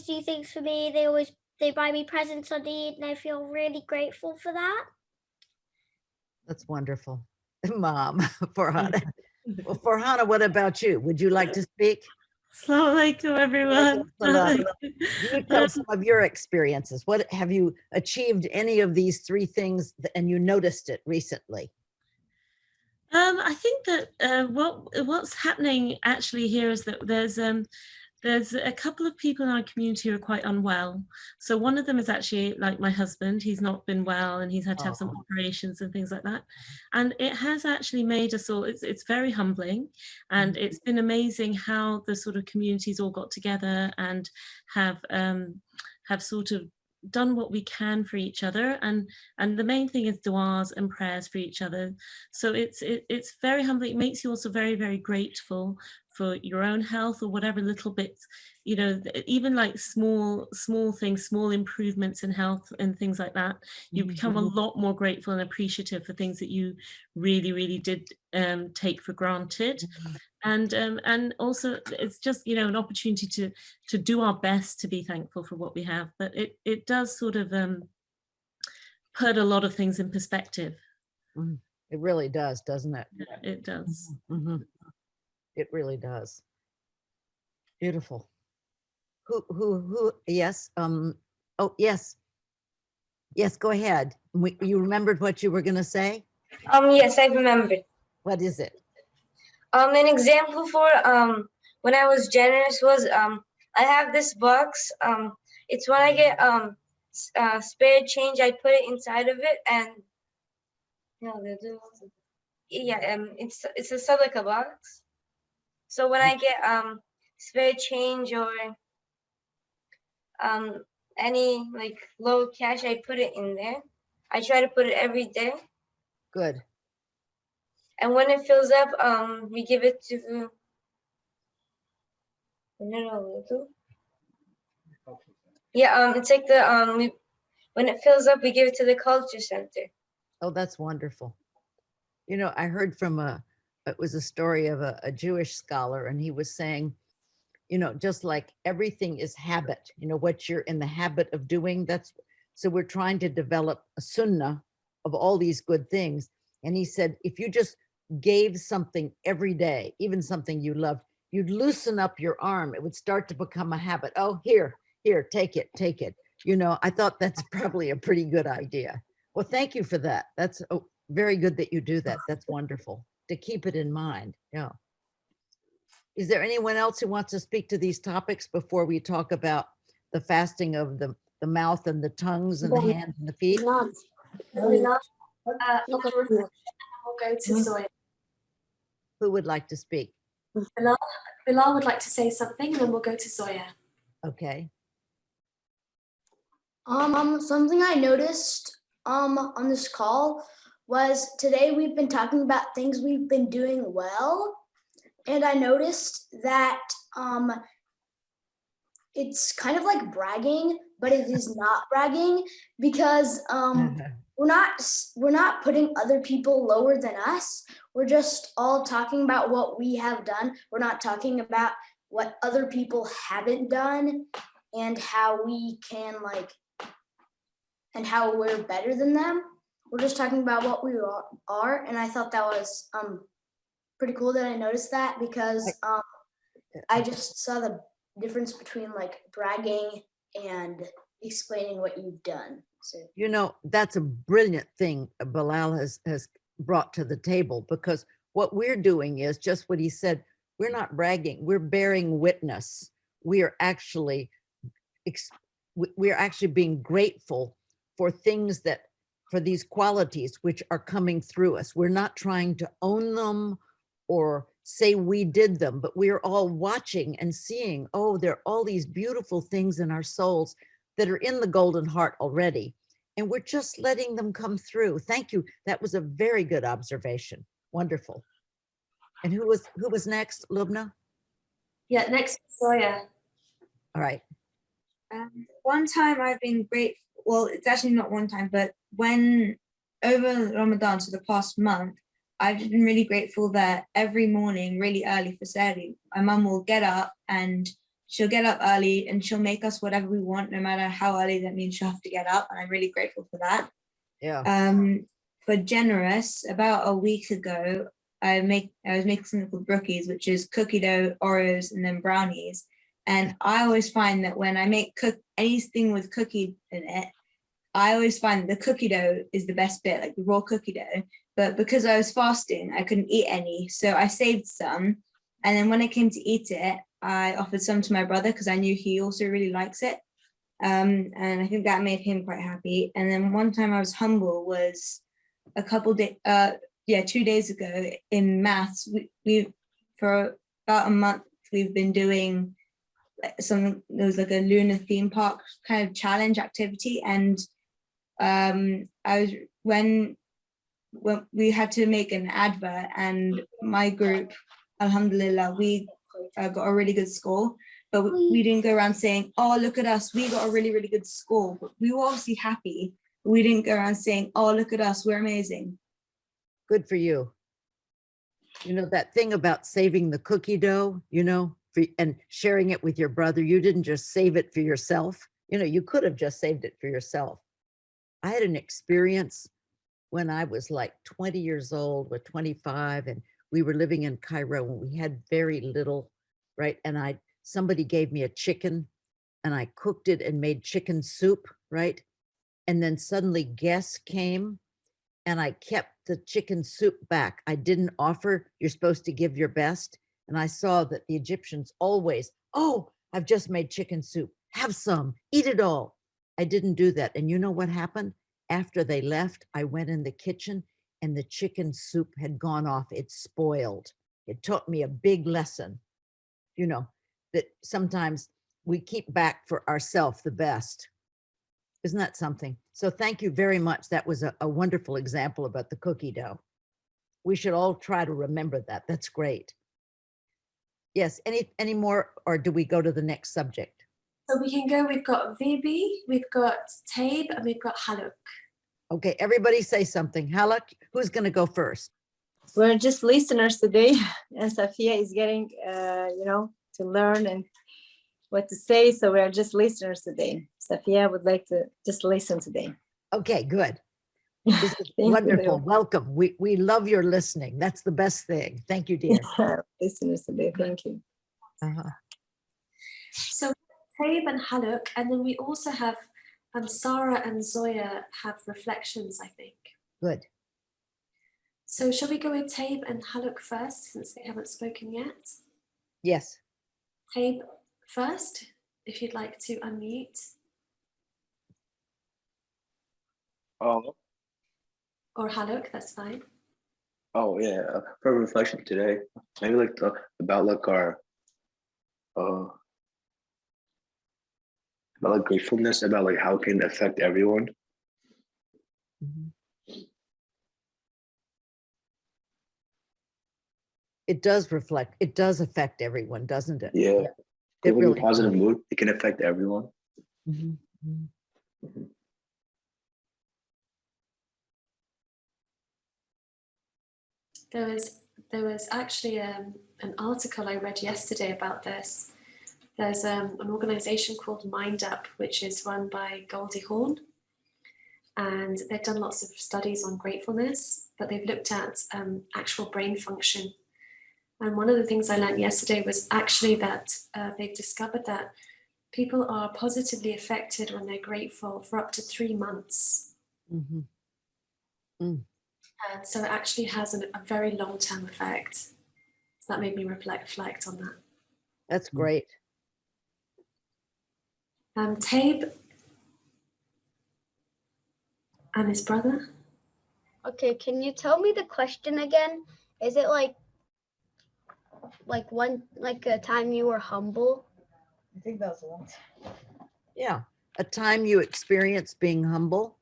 Speaker 4: do things for me. They buy me presents on Eid, and I feel really grateful for that.
Speaker 1: That's wonderful. Mom, Farhana. Well, Farhana, what about you? Would you like to speak?
Speaker 14: Assalamu alaikum, everyone.
Speaker 1: You tell some of your experiences. What have you achieved any of these three things and you noticed it recently?
Speaker 14: I think that what's happening actually here is that there's a couple of people in our community who are quite unwell. So one of them is actually like my husband. He's not been well, and he's had to have some operations and things like that. And it has actually made us all, it's very humbling, and it's been amazing how the sort of communities all got together and have have sort of done what we can for each other, and the main thing is du'as and prayers for each other. So it's very humbling. It makes you also very, very grateful for your own health, or whatever little bits, you know, even like small things, small improvements in health and things like that. You become a lot more grateful and appreciative for things that you really, really did take for granted. And also it's just, you know, an opportunity to do our best to be thankful for what we have. But it does sort of put a lot of things in perspective.
Speaker 1: It really does, doesn't it?
Speaker 14: Yeah, it does.
Speaker 1: It really does. Beautiful. Who? Yes. Oh, yes. Yes, go ahead. You remembered what you were going to say?
Speaker 15: Yes, I remembered.
Speaker 1: What is it?
Speaker 15: An example for when I was generous was I have this box. It's when I get spare change, I put it inside of it, and it's a silica box. So when I get spare change or any like low cash, I put it in there. I try to put it every day.
Speaker 1: Good.
Speaker 15: And when it fills up, we give it to it's like the when it fills up, we give it to the culture center.
Speaker 1: Oh, that's wonderful. You know, I heard from it was a story of a Jewish scholar, and he was saying, you know, just like everything is habit, you know, what you're in the habit of doing, so we're trying to develop a sunnah of all these good things. And he said, if you just gave something every day, even something you loved, you'd loosen up your arm. It would start to become a habit. Oh, here, take it. You know, I thought that's probably a pretty good idea. Well, thank you for that. That's very good that you do that. That's wonderful to keep it in mind. Yeah. Is there anyone else who wants to speak to these topics before we talk about the fasting of the mouth and the tongues and the hands and the feet?
Speaker 2: We'll go to Zoya.
Speaker 1: Who would like to speak?
Speaker 2: Bilal would like to say something, and then we'll go to Zoya.
Speaker 1: Okay.
Speaker 12: Something I noticed on this call was today we've been talking about things we've been doing well, and I noticed that it's kind of like bragging, but it is not bragging, because we're not putting other people lower than us. We're just all talking about what we have done. We're not talking about what other people haven't done and how we can and how we're better than them. We're just talking about what we are, and I thought that was pretty cool that I noticed that, because I just saw the difference between like bragging and explaining what you've done. So,
Speaker 1: you know, that's a brilliant thing Bilal has brought to the table, because what we're doing is just what he said. We're not bragging, we're bearing witness. We are actually being grateful for things for these qualities which are coming through us. We're not trying to own them or say we did them, but we're all watching and seeing, oh, there are all these beautiful things in our souls that are in the golden heart already, and we're just letting them come through. Thank you. That was a very good observation. Wonderful. And who was next, Lubna?
Speaker 2: Yeah, next, Zoya.
Speaker 1: All right.
Speaker 16: One time I've been grateful, well, it's actually not one time, but when over Ramadan, so the past month, I've been really grateful that every morning, really early for Sari, my mum will get up, and she'll get up early and she'll make us whatever we want, no matter how early that means she'll have to get up. And I'm really grateful for that.
Speaker 1: Yeah.
Speaker 16: For generous, about a week ago, I was making something called brookies, which is cookie dough, Oreos, and then brownies. And I always find that when I make anything with cookie in it, I always find that the cookie dough is the best bit, like the raw cookie dough. But because I was fasting, I couldn't eat any. So I saved some. And then when I came to eat it, I offered some to my brother because I knew he also really likes it. And I think that made him quite happy. And then one time I was humble was a couple days, 2 days ago in maths. We for about a month, we've been doing something, there was like a lunar theme park kind of challenge activity, and when we had to make an advert, and my group, alhamdulillah, we got a really good score, but we didn't go around saying, oh, look at us, we got a really, really good score. But we were obviously happy. We didn't go around saying, oh, look at us, we're amazing.
Speaker 1: Good for you. You know, that thing about saving the cookie dough, you know, and sharing it with your brother, you didn't just save it for yourself. You know, you could have just saved it for yourself. I had an experience when I was like 20 years old or 25, and we were living in Cairo and we had very little, right? And somebody gave me a chicken and I cooked it and made chicken soup, right? And then suddenly guests came and I kept the chicken soup back. I didn't offer, you're supposed to give your best. And I saw that the Egyptians always, oh, I've just made chicken soup. Have some, eat it all. I didn't do that. And you know what happened? After they left, I went in the kitchen and the chicken soup had gone off. It spoiled. It taught me a big lesson, you know, that sometimes we keep back for ourselves the best. Isn't that something? So thank you very much. That was a wonderful example about the cookie dough. We should all try to remember that. That's great. Yes, any more, or do we go to the next subject?
Speaker 2: So we can go, we've got Vibi, we've got Tabe, and we've got Haluk.
Speaker 1: Okay, everybody say something. Haluk, who's going to go first?
Speaker 17: We're just listeners today, and Safia is getting, you know, to learn and what to say. So we're just listeners today. Safia would like to just listen today.
Speaker 1: Okay, good. This is wonderful. Welcome. We love your listening. That's the best thing. Thank you, dear.
Speaker 17: Listeners today. Thank you.
Speaker 2: So Tabe and Haluk, and then we also have Sarah and Zoya have reflections, I think.
Speaker 1: Good.
Speaker 2: So shall we go with Tabe and Haluk first, since they haven't spoken yet?
Speaker 1: Yes.
Speaker 2: Tabe first, if you'd like to unmute. Or Haluk, that's fine.
Speaker 18: Oh yeah, for reflection today, maybe like about like our about like gratefulness, about like how it can affect everyone.
Speaker 1: It does reflect, it does affect everyone, doesn't it?
Speaker 18: Yeah.
Speaker 1: It
Speaker 18: With
Speaker 1: really
Speaker 18: a positive mood, it can affect everyone.
Speaker 2: There was actually an article I read yesterday about this. There's an organization called Mind Up, which is run by Goldie Hawn. And they've done lots of studies on gratefulness, but they've looked at actual brain function. And one of the things I learned yesterday was actually that they've discovered that people are positively affected when they're grateful for up to 3 months. And so it actually has a very long-term effect. So that made me reflect on that.
Speaker 1: That's great.
Speaker 2: Tabe and his brother.
Speaker 7: Okay, can you tell me the question again? Is it like a time you were humble?
Speaker 17: I think that's one.
Speaker 1: Yeah, a time you experienced being humble,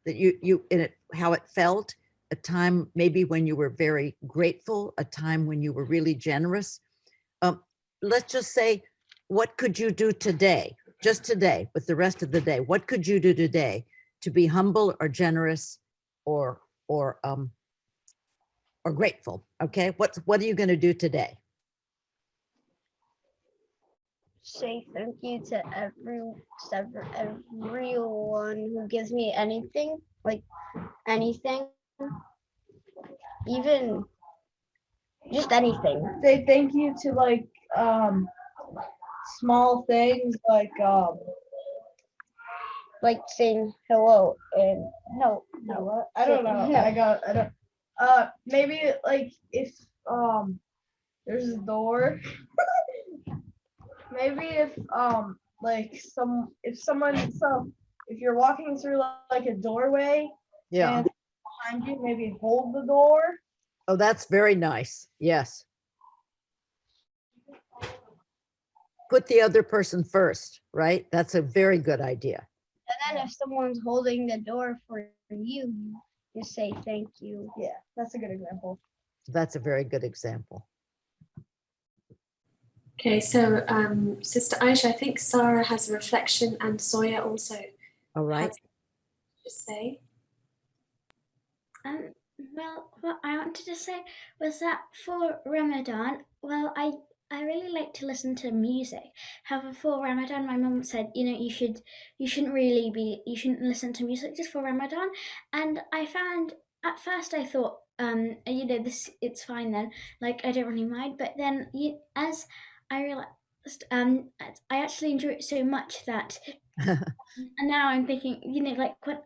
Speaker 1: that you in it, how it felt, a time maybe when you were very grateful, a time when you were really generous. Let's just say, what could you do today, just today, with the rest of the day? What could you do today to be humble or generous or grateful? Okay, what are you going to do today?
Speaker 7: Say thank you to everyone who gives me anything, like anything, even just anything.
Speaker 17: Say thank you to like small things
Speaker 7: like saying hello and no.
Speaker 17: What? I don't know.
Speaker 7: No.
Speaker 17: I don't. Maybe like if there's a door. Maybe if if you're walking through like a doorway,
Speaker 1: Yeah.
Speaker 17: and behind you, maybe hold the door.
Speaker 1: Oh, that's very nice. Yes. put the other person first, right? That's a very good idea.
Speaker 7: And then if someone's holding the door for you, you say thank you.
Speaker 12: Yeah, that's a good example.
Speaker 1: That's a very good example.
Speaker 2: Okay, so Sister Aisha, I think Sarah has a reflection and Zoya also
Speaker 1: All right.
Speaker 2: has to say.
Speaker 4: Well, what I wanted to say was that for Ramadan, well, I really like to listen to music. However, for Ramadan, my mum said, you know, you shouldn't listen to music just for Ramadan. And I found at first I thought, you know, it's fine then, like I don't really mind. But then as I realized, I actually enjoy it so much that, and now I'm thinking, you know, like when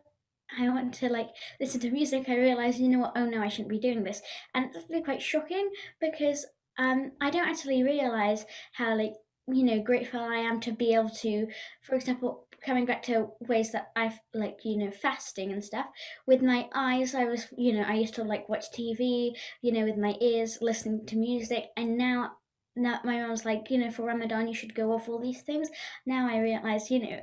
Speaker 4: I want to like listen to music, I realize, you know what, oh no, I shouldn't be doing this. And it's really quite shocking because I don't actually realize how, like, you know, grateful I am to be able to, for example, coming back to ways that I've, like, you know, fasting and stuff. With my eyes, I was, you know, I used to like watch TV, you know, with my ears, listening to music. And now my mom's like, you know, for Ramadan, you should go off all these things. Now I realize, you know,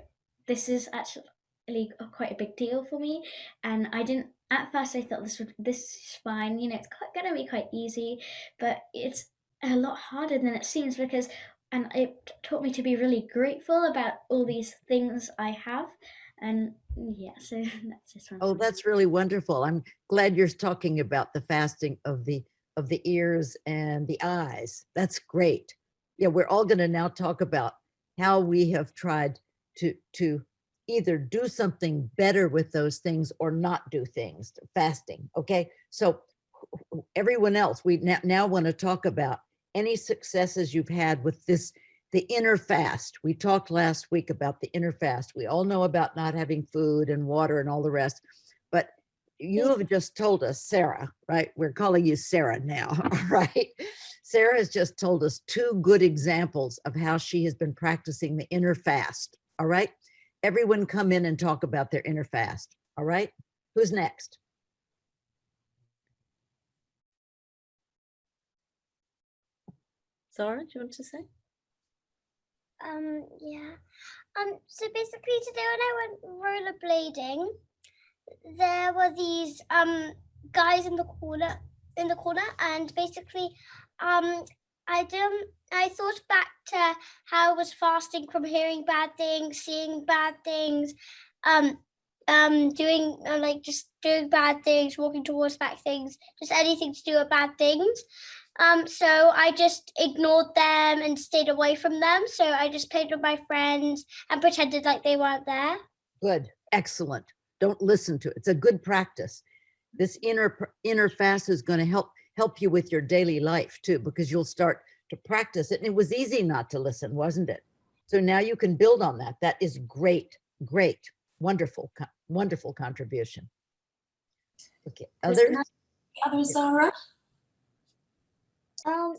Speaker 4: this is actually quite a big deal for me, and I didn't at first. I thought this is fine, you know, it's gonna be quite easy, but it's a lot harder than it seems because, and it taught me to be really grateful about all these things I have, and yeah, so that's just one.
Speaker 1: Oh, that's really wonderful. I'm glad you're talking about the fasting of the ears and the eyes. That's great. Yeah, we're all going to now talk about how we have tried to either do something better with those things or not do things, fasting. Okay, so everyone else, we now want to talk about any successes you've had with this, the inner fast. We talked last week about the inner fast. We all know about not having food and water and all the rest, but you have just told us, Sarah, right? We're calling you Sarah now, right? Sarah has just told us 2 good examples of how she has been practicing the inner fast. All right, everyone come in and talk about their inner fast. All right, who's next?
Speaker 14: Zara, do you want to say?
Speaker 19: Yeah. So basically today when I went rollerblading, there were these guys in the corner, and basically I thought back to how I was fasting from hearing bad things, seeing bad things, doing just doing bad things, walking towards bad things, just anything to do with bad things. So I just ignored them and stayed away from them. So I just played with my friends and pretended like they weren't there.
Speaker 1: Good, excellent. Don't listen to it. It's a good practice. This inner fast is going to help you with your daily life too, because you'll start to practice it. And it was easy not to listen, wasn't it? So now you can build on that. That is great, great, wonderful, wonderful contribution. Okay, others?
Speaker 2: Others, Zara?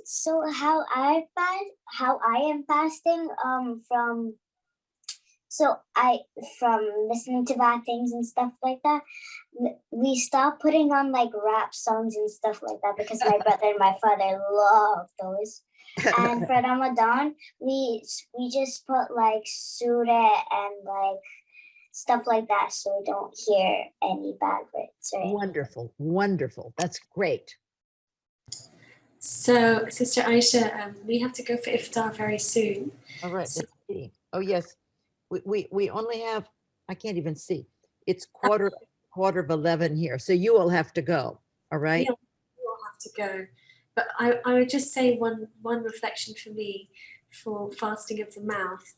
Speaker 9: So how I am fasting from listening to bad things and stuff like that. We stopped putting on like rap songs and stuff like that because my brother and my father love those. And for Ramadan, we just put like surah and like stuff like that so we don't hear any bad words. Right?
Speaker 1: Wonderful, wonderful. That's great.
Speaker 2: So, Sister Aisha, we have to go for iftar very soon.
Speaker 1: All right. So, oh yes, we only have, I can't even see. It's quarter of 11 here, so you all have to go. All right.
Speaker 2: Yeah, we all have to go. But I would just say one reflection for me for fasting of the mouth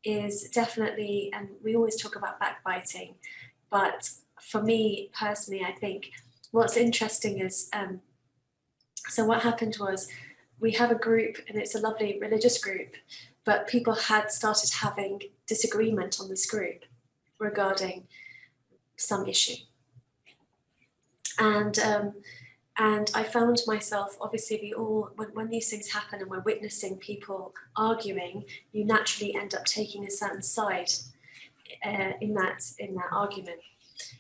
Speaker 2: is definitely, and we always talk about backbiting, but for me personally, I think what's interesting is. So what happened was we have a group and it's a lovely religious group, but people had started having disagreement on this group regarding some issue. And I found myself, obviously we all, when these things happen and we're witnessing people arguing, you naturally end up taking a certain side in that argument.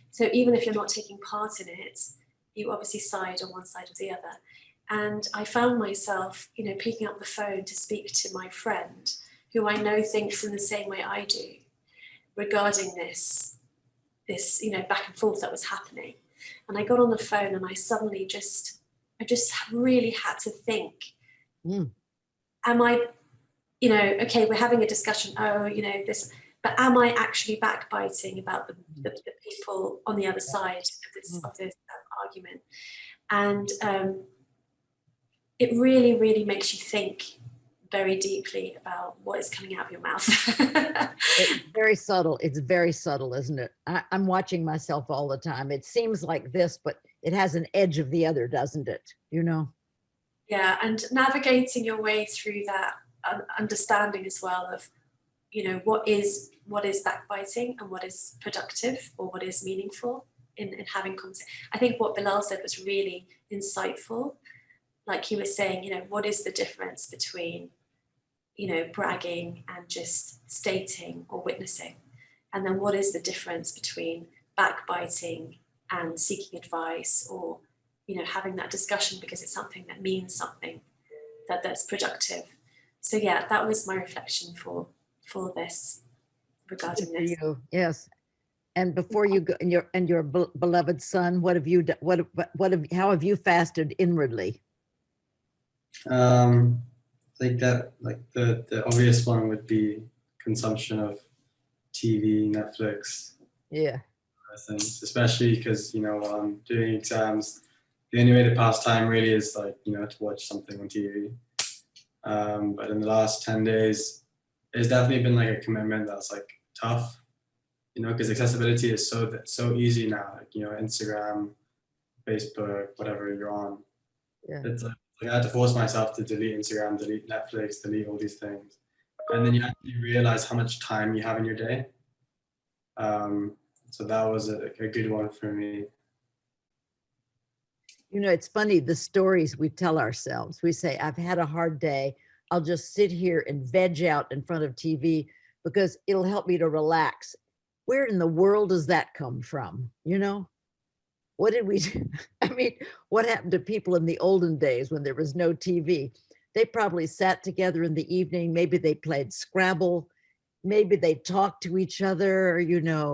Speaker 2: So even if you're not taking part in it, you obviously side on one side or the other. And I found myself, picking up the phone to speak to my friend who I know thinks in the same way I do regarding this, back and forth that was happening. And I got on the phone and I suddenly I just really had to think, am I, okay, we're having a discussion, this, but am I actually backbiting about the people on the other side of this argument? And it really, really makes you think very deeply about what is coming out of your mouth.
Speaker 1: It's very subtle. It's very subtle, isn't it? I'm watching myself all the time. It seems like this, but it has an edge of the other, doesn't it?
Speaker 2: Yeah, and navigating your way through that understanding as well of, what is backbiting and what is productive or what is meaningful in having conversation. I think what Bilal said was really insightful. Like he was saying, what is the difference between bragging and just stating or witnessing? And then what is the difference between backbiting and seeking advice, or, having that discussion because it's something that means something, that's productive. So yeah, that was my reflection for this regarding this.
Speaker 1: Yes. And before you go, and your beloved son, what have you done? How have you fasted inwardly?
Speaker 3: I think that the obvious one would be consumption of TV, Netflix.
Speaker 1: Yeah.
Speaker 3: Things, especially because while I'm doing exams, the only way to pass time really is to watch something on TV. But in the last 10 days, it's definitely been a commitment that's tough, because accessibility is so easy now. Instagram, Facebook, whatever you're on.
Speaker 1: Yeah.
Speaker 3: It's I had to force myself to delete Instagram, delete Netflix, delete all these things. And then you actually realize how much time you have in your day. So that was a good one for me.
Speaker 1: It's funny, the stories we tell ourselves. We say, I've had a hard day. I'll just sit here and veg out in front of TV because it'll help me to relax. Where in the world does that come from? What did we do? I mean, what happened to people in the olden days when there was no TV? They probably sat together in the evening. Maybe they played Scrabble. Maybe they talked to each other,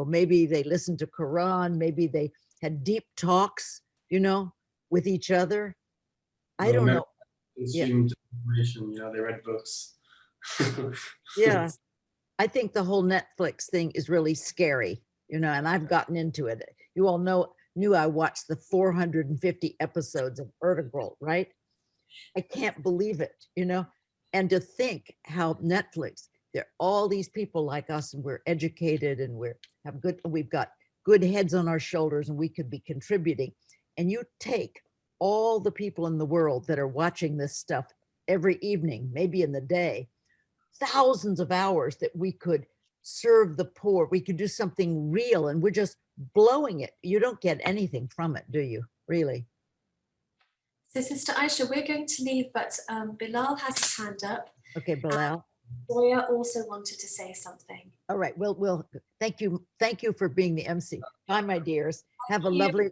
Speaker 1: maybe they listened to Quran. Maybe they had deep talks, with each other. I don't know.
Speaker 3: Consumed information, they read books.
Speaker 1: Yeah. I think the whole Netflix thing is really scary, and I've gotten into it. You all knew I watched the 450 episodes of Ertugrul, right? I can't believe it, and to think how Netflix, there are all these people like us, and we're educated and we've got good heads on our shoulders, and we could be contributing. And you take all the people in the world that are watching this stuff every evening, maybe in the day, thousands of hours that we could serve the poor. We could do something real, and we're just blowing it. You don't get anything from it, do you? Really?
Speaker 2: So Sister Aisha, we're going to leave, but Bilal has his hand up.
Speaker 1: Okay, Bilal.
Speaker 2: Zoya also wanted to say something.
Speaker 1: All right. Well, thank you. Thank you for being the MC. Bye, my dears. Have a lovely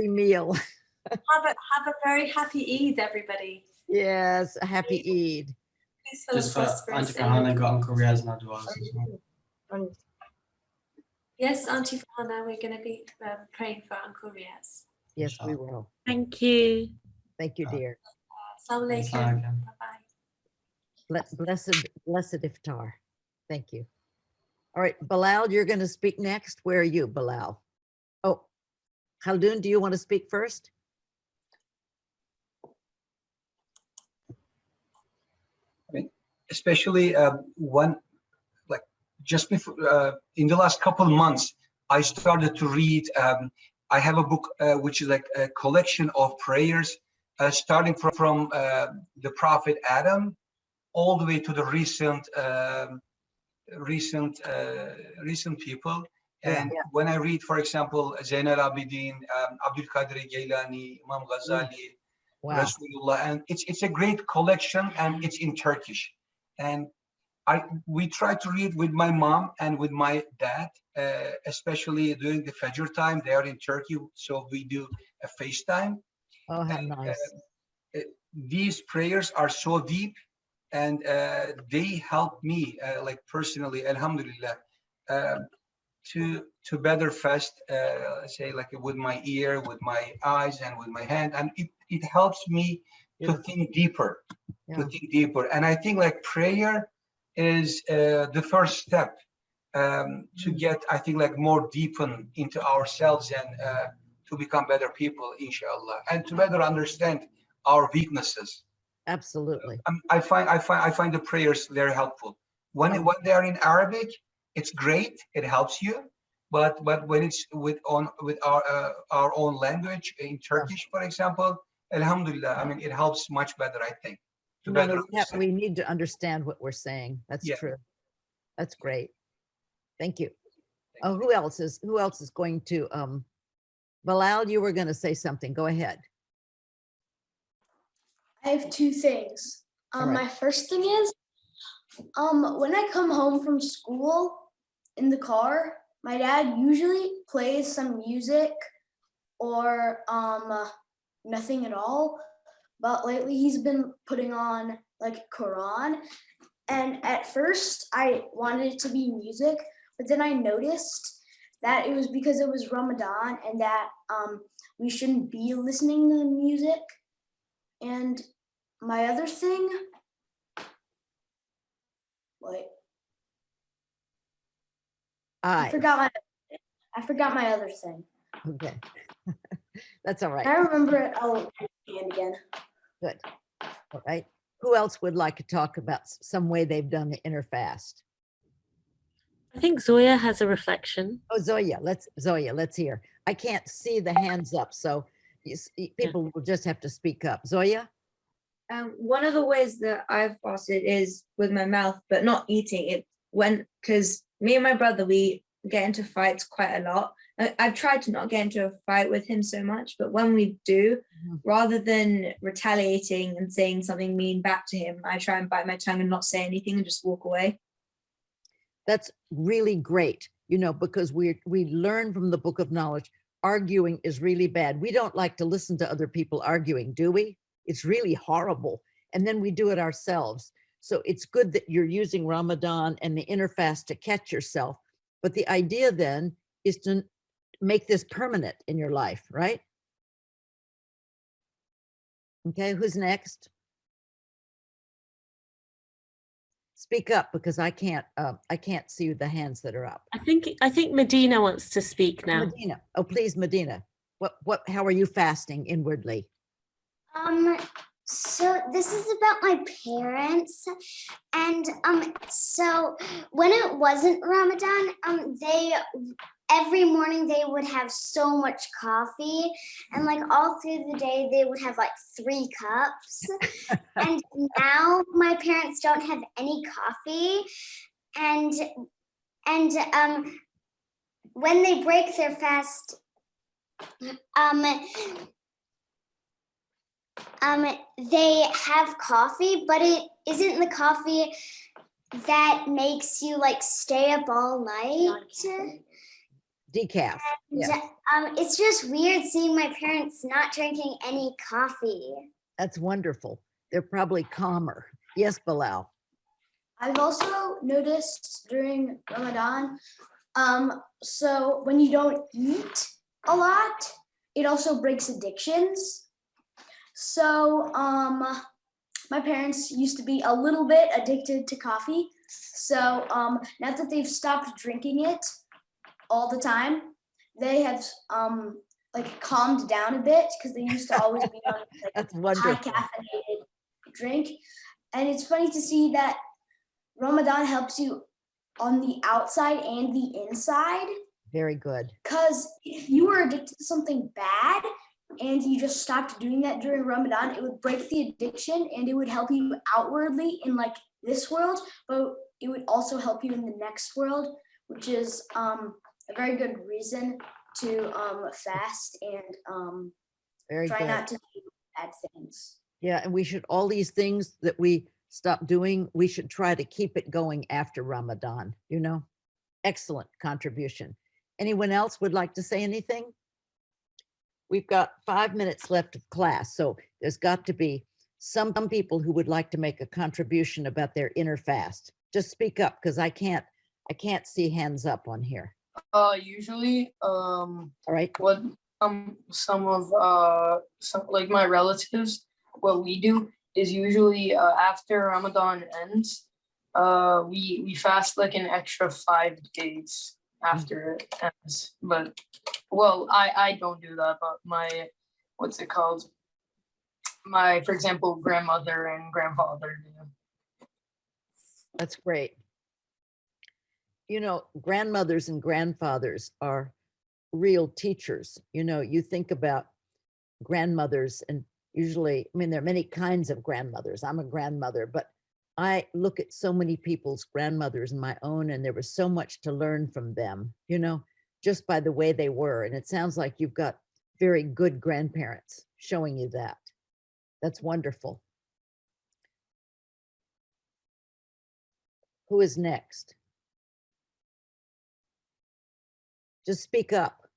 Speaker 1: meal.
Speaker 2: Have a very happy Eid, everybody.
Speaker 1: Yes, a happy Eid.
Speaker 3: Just for Auntie Farhana got Uncle Riaz and Adwas as well.
Speaker 2: Yes, Auntie Farhana, we're going to be praying for Uncle Riaz.
Speaker 1: Yes, we will.
Speaker 14: Thank you.
Speaker 1: Thank you, dear.
Speaker 2: Assalamu alaikum. Bye-bye.
Speaker 1: Blessed iftar. Thank you. All right, Bilal, you're going to speak next. Where are you, Bilal? Oh, Khaldun, do you want to speak first?
Speaker 5: Especially just before in the last couple of months, I started to read. I have a book which is like a collection of prayers, starting from the Prophet Adam, all the way to the recent people. And when I read, for example, Zain al-Abidin, Abdul Qadir Gailani, Imam Ghazali, Rasulullah, and it's a great collection, and it's in Turkish. And we try to read with my mom and with my dad, especially during the Fajr time. They are in Turkey, so we do a FaceTime.
Speaker 1: Oh, how nice.
Speaker 5: These prayers are so deep, and they help me like personally, alhamdulillah, to better fast, say like with my ear, with my eyes, and with my hand, and it helps me to think deeper, and I think like prayer is the first step to get, I think, like more deepen into ourselves and to become better people, inshallah, and to better understand our weaknesses.
Speaker 1: Absolutely.
Speaker 5: I find the prayers very helpful. When they are in Arabic, it's great. It helps you. But when it's with our own language in Turkish, for example, alhamdulillah, I mean, it helps much better, I think. To
Speaker 1: No,
Speaker 5: better
Speaker 1: we need to understand what we're saying. That's true. That's great. Thank you. Oh, who else is going to Bilal, you were going to say something. Go ahead.
Speaker 12: I have two things.
Speaker 1: All right.
Speaker 12: My first thing is, when I come home from school in the car, my dad usually plays some music or nothing at all. But lately he's been putting on like Quran. And at first I wanted it to be music, but then I noticed that it was because it was Ramadan and that we shouldn't be listening to music. And my other thing, wait, I forgot my other thing.
Speaker 1: Okay. That's all right.
Speaker 12: I remember it. I'll hand again.
Speaker 1: Good. All right. Who else would like to talk about some way they've done the inner fast?
Speaker 14: I think Zoya has a reflection.
Speaker 1: Oh, Zoya, let's hear. I can't see the hands up, so people will just have to speak up. Zoya?
Speaker 16: One of the ways that I've fasted is with my mouth, but not eating it. Because me and my brother, we get into fights quite a lot. I've tried to not get into a fight with him so much, but when we do, rather than retaliating and saying something mean back to him, I try and bite my tongue and not say anything and just walk away.
Speaker 1: That's really great, because we learn from the book of knowledge, arguing is really bad. We don't like to listen to other people arguing, do we? It's really horrible. And then we do it ourselves. So it's good that you're using Ramadan and the inner fast to catch yourself. But the idea then is to make this permanent in your life, right? Okay, who's next? Speak up, because I can't see the hands that are up.
Speaker 14: I think Medina wants to speak now.
Speaker 1: Medina, oh please, Medina. How are you fasting inwardly?
Speaker 19: So this is about my parents, and so when it wasn't Ramadan, they every morning they would have so much coffee, and like all through the day they would have like 3 cups. And now my parents don't have any coffee, and when they break their fast, they have coffee, but it isn't the coffee that makes you like stay up all night.
Speaker 1: Decaf.
Speaker 19: Yeah. It's just weird seeing my parents not drinking any coffee.
Speaker 1: That's wonderful. They're probably calmer. Yes, Bilal.
Speaker 12: I've also noticed during Ramadan, so when you don't eat a lot, it also breaks addictions. So my parents used to be a little bit addicted to coffee. So now that they've stopped drinking it all the time, they have like calmed down a bit, because they used to always be on like high caffeinated drink. And it's funny to see that Ramadan helps you on the outside and the inside.
Speaker 1: Very good.
Speaker 12: Because if you were addicted to something bad and you just stopped doing that during Ramadan, it would break the addiction and it would help you outwardly in like this world, but it would also help you in the next world, which is a very good reason to fast and try not to do bad things.
Speaker 1: Yeah, and we should, all these things that we stop doing, we should try to keep it going after Ramadan, Excellent contribution. Anyone else would like to say anything? We've got 5 minutes left of class, so there's got to be some people who would like to make a contribution about their inner fast? Just speak up, because I can't see hands up on here.
Speaker 8: Usually,
Speaker 1: All right.
Speaker 8: what some of like my relatives, what we do is usually after Ramadan ends, we fast like an extra 5 days after it ends. But well, I don't do that, but my, what's it called? My, for example, grandmother and grandfather do.
Speaker 1: That's great. You know, grandmothers and grandfathers are real teachers. You know, you think about grandmothers, and usually, I mean, there are many kinds of grandmothers. I'm a grandmother, but I look at so many people's grandmothers and my own, and there was so much to learn from them, you know, just by the way they were. And it sounds like you've got very good grandparents showing you that. That's wonderful. Who is next? Just speak up.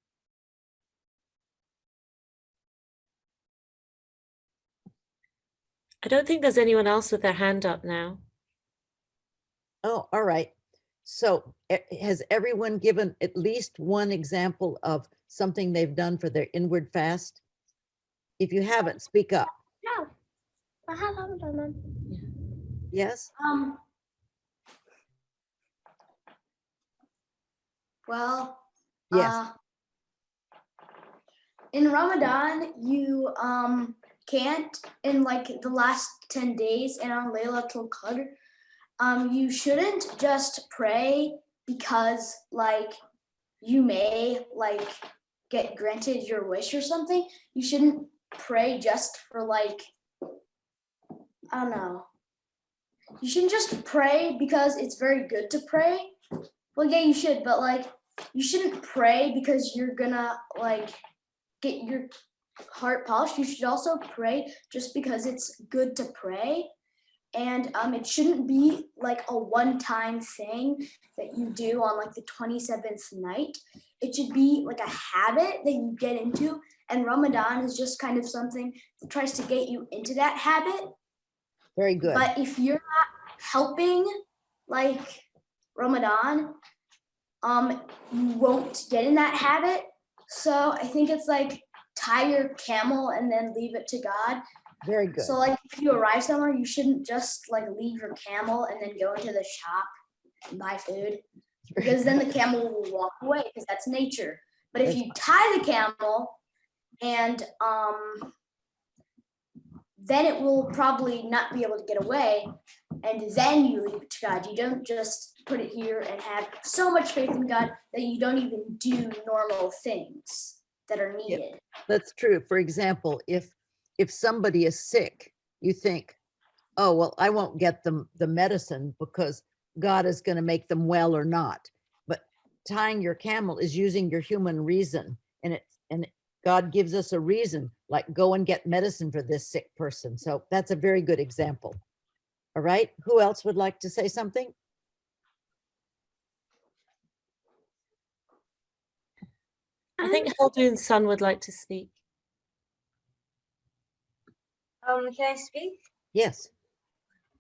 Speaker 14: I don't think there's anyone else with their hand up now.
Speaker 1: Oh, all right. So has everyone given at least one example of something they've done for their inward fast? If you haven't, speak up.
Speaker 19: No, I haven't done them.
Speaker 1: Yes?
Speaker 12: Well,
Speaker 1: Yes.
Speaker 12: In Ramadan, you can't, in like the last 10 days and on Laylatul Qadr, you shouldn't just pray because like you may like get granted your wish or something. You shouldn't pray just for like, I don't know. You shouldn't just pray because it's very good to pray. Well, yeah, you should, but like you shouldn't pray because you're gonna like get your heart polished. You should also pray just because it's good to pray. And it shouldn't be like a one-time thing that you do on like the 27th night. It should be like a habit that you get into. And Ramadan is just kind of something that tries to get you into that habit.
Speaker 1: Very good.
Speaker 12: But if you're not helping like Ramadan, you won't get in that habit. So I think it's like tie your camel and then leave it to God.
Speaker 1: Very good.
Speaker 12: So like if you arrive somewhere, you shouldn't just like leave your camel and then go into the shop and buy food, because then the camel will walk away because that's nature. But if you tie the camel and then it will probably not be able to get away, and then you leave it to God. You don't just put it here and have so much faith in God that you don't even do normal things that are needed.
Speaker 1: Yeah, that's true. For example, if somebody is sick, you think, oh, well, I won't get them the medicine because God is going to make them well or not. But tying your camel is using your human reason, and God gives us a reason, like go and get medicine for this sick person. So that's a very good example. All right. Who else would like to say something?
Speaker 14: I think Haldun's son would like to speak.
Speaker 15: Can I speak?
Speaker 1: Yes.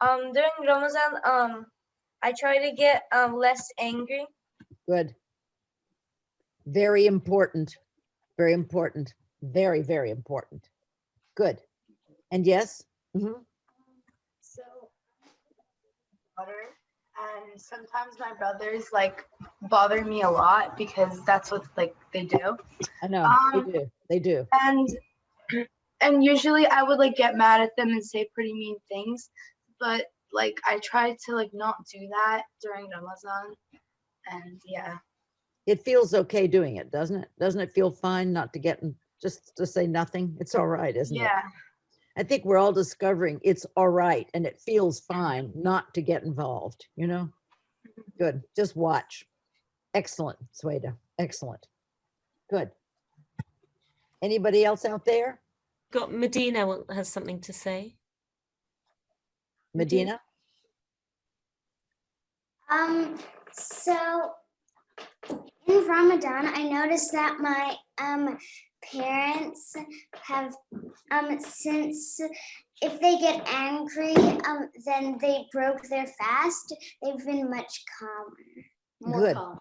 Speaker 15: During Ramadan, I try to get less angry.
Speaker 1: Good. Very important. Very important. Very, very important. Good. And yes? Mm-hmm.
Speaker 13: So, and sometimes my brothers like bother me a lot because that's what like they do.
Speaker 1: I know, they do. They do.
Speaker 13: And usually I would like get mad at them and say pretty mean things, but like I try to like not do that during Ramadan. And yeah.
Speaker 1: It feels okay doing it, doesn't it? Doesn't it feel fine not to get just to say nothing? It's all right, isn't it?
Speaker 13: Yeah.
Speaker 1: I think we're all discovering it's all right and it feels fine not to get involved, you know? Good. Just watch. Excellent, Sweda. Excellent. Good. Anybody else out there?
Speaker 14: Got Medina has something to say.
Speaker 1: Medina?
Speaker 20: So In Ramadan, I noticed that my parents have since if they get angry, then they broke their fast. They've been much calmer, more
Speaker 1: Good.
Speaker 20: calm.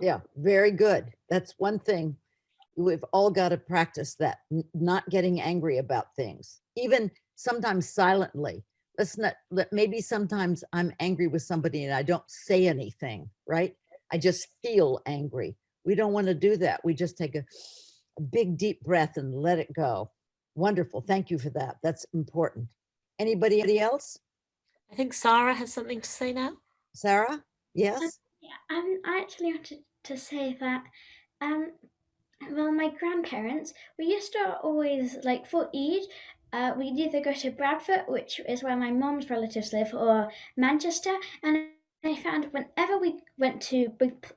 Speaker 1: Yeah, very good. That's one thing. We've all got to practice that, not getting angry about things, even sometimes silently. Let's not, maybe sometimes I'm angry with somebody and I don't say anything, right? I just feel angry. We don't want to do that. We just take a big, deep breath and let it go. Wonderful. Thank you for that. That's important. Anybody else?
Speaker 14: I think Sarah has something to say now.
Speaker 1: Sarah? Yes?
Speaker 4: Yeah, I actually wanted to say that, well, my grandparents, we used to always, like for Eid, we'd either go to Bradford, which is where my mom's relatives live, or Manchester. And I found whenever we went to both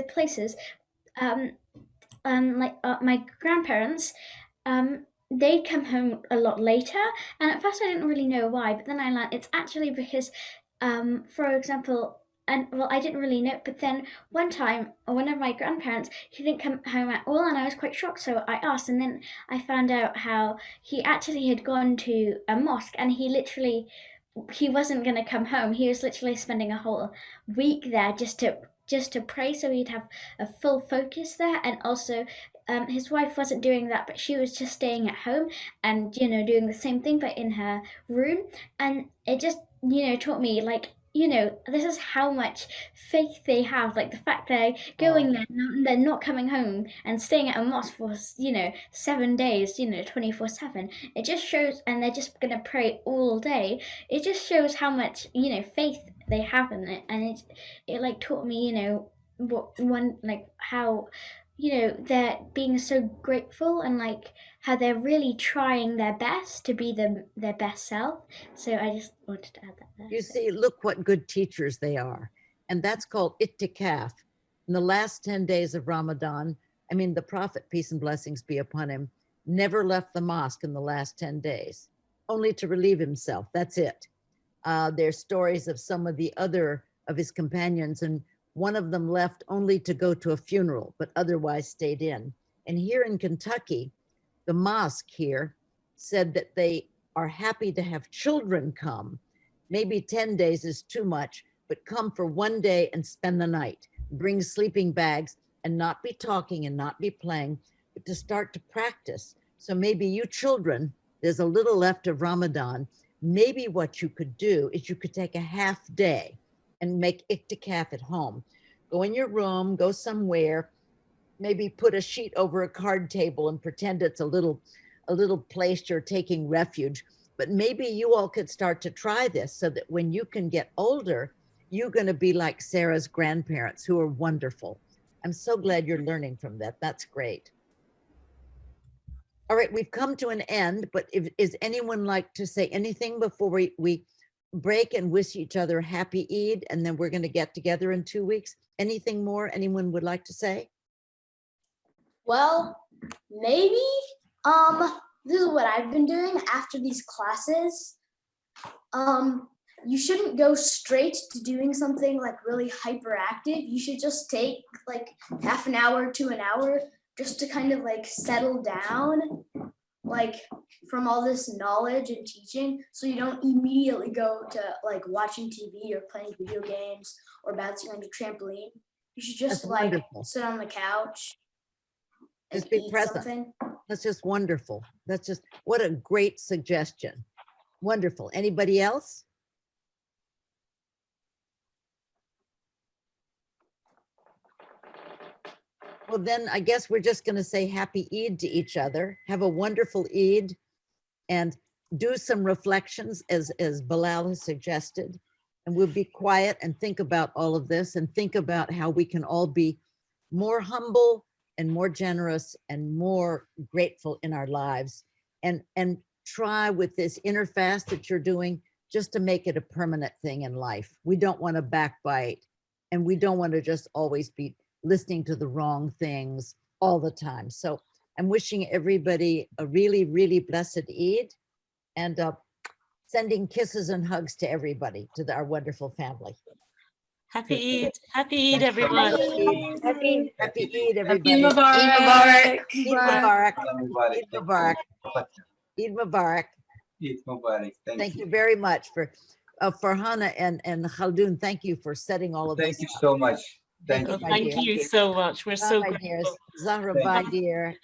Speaker 4: places, my grandparents, they'd come home a lot later. And at first I didn't really know why, but then I learned it's actually because, for example, and well, I didn't really know, but then one time, one of my grandparents, he didn't come home at all, and I was quite shocked. So I asked, and then I found out how he actually had gone to a mosque, and he wasn't going to come home. He was literally spending a whole week there just to pray, so he'd have a full focus there. And also, his wife wasn't doing that, but she was just staying at home and doing the same thing, but in her room. And it just taught me, like, this is how much faith they have. Like the fact they're going there, they're not coming home and staying at a mosque for 7 days, 24/7. It just shows, and they're just gonna pray all day. It just shows how much faith they have in it, and it like taught me how they're being so grateful, and like how they're really trying their best to be their best self. So I just wanted to add that there.
Speaker 1: You see, look what good teachers they are. And that's called ittikaf. In the last 10 days of Ramadan, I mean, the Prophet, peace and blessings be upon him, never left the mosque in the last 10 days, only to relieve himself. That's it. There's stories of some of the other of his companions, and one of them left only to go to a funeral, but otherwise stayed in. And here in Kentucky, the mosque here said that they are happy to have children come. Maybe 10 days is too much, but come for 1 day and spend the night. Bring sleeping bags and not be talking and not be playing, but to start to practice. So maybe you children, there's a little left of Ramadan. Maybe what you could do is you could take a half day and make iktikaf at home. Go in your room, go somewhere, maybe put a sheet over a card table and pretend it's a little place you're taking refuge. But maybe you all could start to try this so that when you can get older, you're going to be like Sarah's grandparents, who are wonderful. I'm so glad you're learning from that. That's great. All right, we've come to an end, but is anyone like to say anything before we break and wish each other happy Eid, and then we're going to get together in 2 weeks? Anything more anyone would like to say?
Speaker 12: Well, maybe this is what I've been doing after these classes. You shouldn't go straight to doing something like really hyperactive. You should just take like half an hour to an hour just to kind of like settle down, like from all this knowledge and teaching, so you don't immediately go to like watching TV or playing video games or bouncing on your trampoline. You should just
Speaker 1: That's
Speaker 12: like
Speaker 1: wonderful.
Speaker 12: sit on the couch and
Speaker 1: Just be
Speaker 12: eat
Speaker 1: present.
Speaker 12: something.
Speaker 1: That's just wonderful. That's just, what a great suggestion. Wonderful. Anybody else? Well, then I guess we're just going to say happy Eid to each other. Have a wonderful Eid and do some reflections as Bilal has suggested. And we'll be quiet and think about all of this and think about how we can all be more humble and more generous and more grateful in our lives, and try with this inner fast that you're doing just to make it a permanent thing in life. We don't want to backbite, and we don't want to just always be listening to the wrong things all the time. So I'm wishing everybody a really, really blessed Eid, and sending kisses and hugs to everybody, to our wonderful family.
Speaker 14: Happy Eid, everyone.
Speaker 1: Happy Eid, everybody.
Speaker 10: Eid Mubarak.
Speaker 1: Eid Mubarak.
Speaker 5: Mubarak.
Speaker 1: Eid Mubarak. Eid Mubarak.
Speaker 5: Eid Mubarak.
Speaker 1: Thank you very much for Farhana and Khaldun. Thank you for setting all of
Speaker 5: Thank
Speaker 1: this
Speaker 5: you
Speaker 1: up.
Speaker 5: so much. Thank you.
Speaker 1: my
Speaker 14: Thank
Speaker 1: dear.
Speaker 14: you so much. We're so
Speaker 1: my
Speaker 14: grateful.
Speaker 1: dears. Zahra,
Speaker 5: Thank
Speaker 1: bye,
Speaker 5: you.
Speaker 1: dear.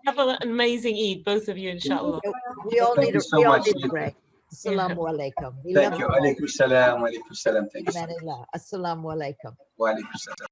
Speaker 14: Have an amazing Eid, both of you, inshallah.
Speaker 1: We all
Speaker 5: Thank
Speaker 1: need
Speaker 5: you
Speaker 1: to,
Speaker 5: so
Speaker 1: we all
Speaker 5: much.
Speaker 1: need to pray. Assalamu alaikum. We
Speaker 5: Thank
Speaker 1: love
Speaker 5: you.
Speaker 1: you all.
Speaker 5: Alaikum salam. Alaikum salam. Thank you.
Speaker 1: Amanillah. Assalamu alaikum.
Speaker 5: Wa alaikum salam.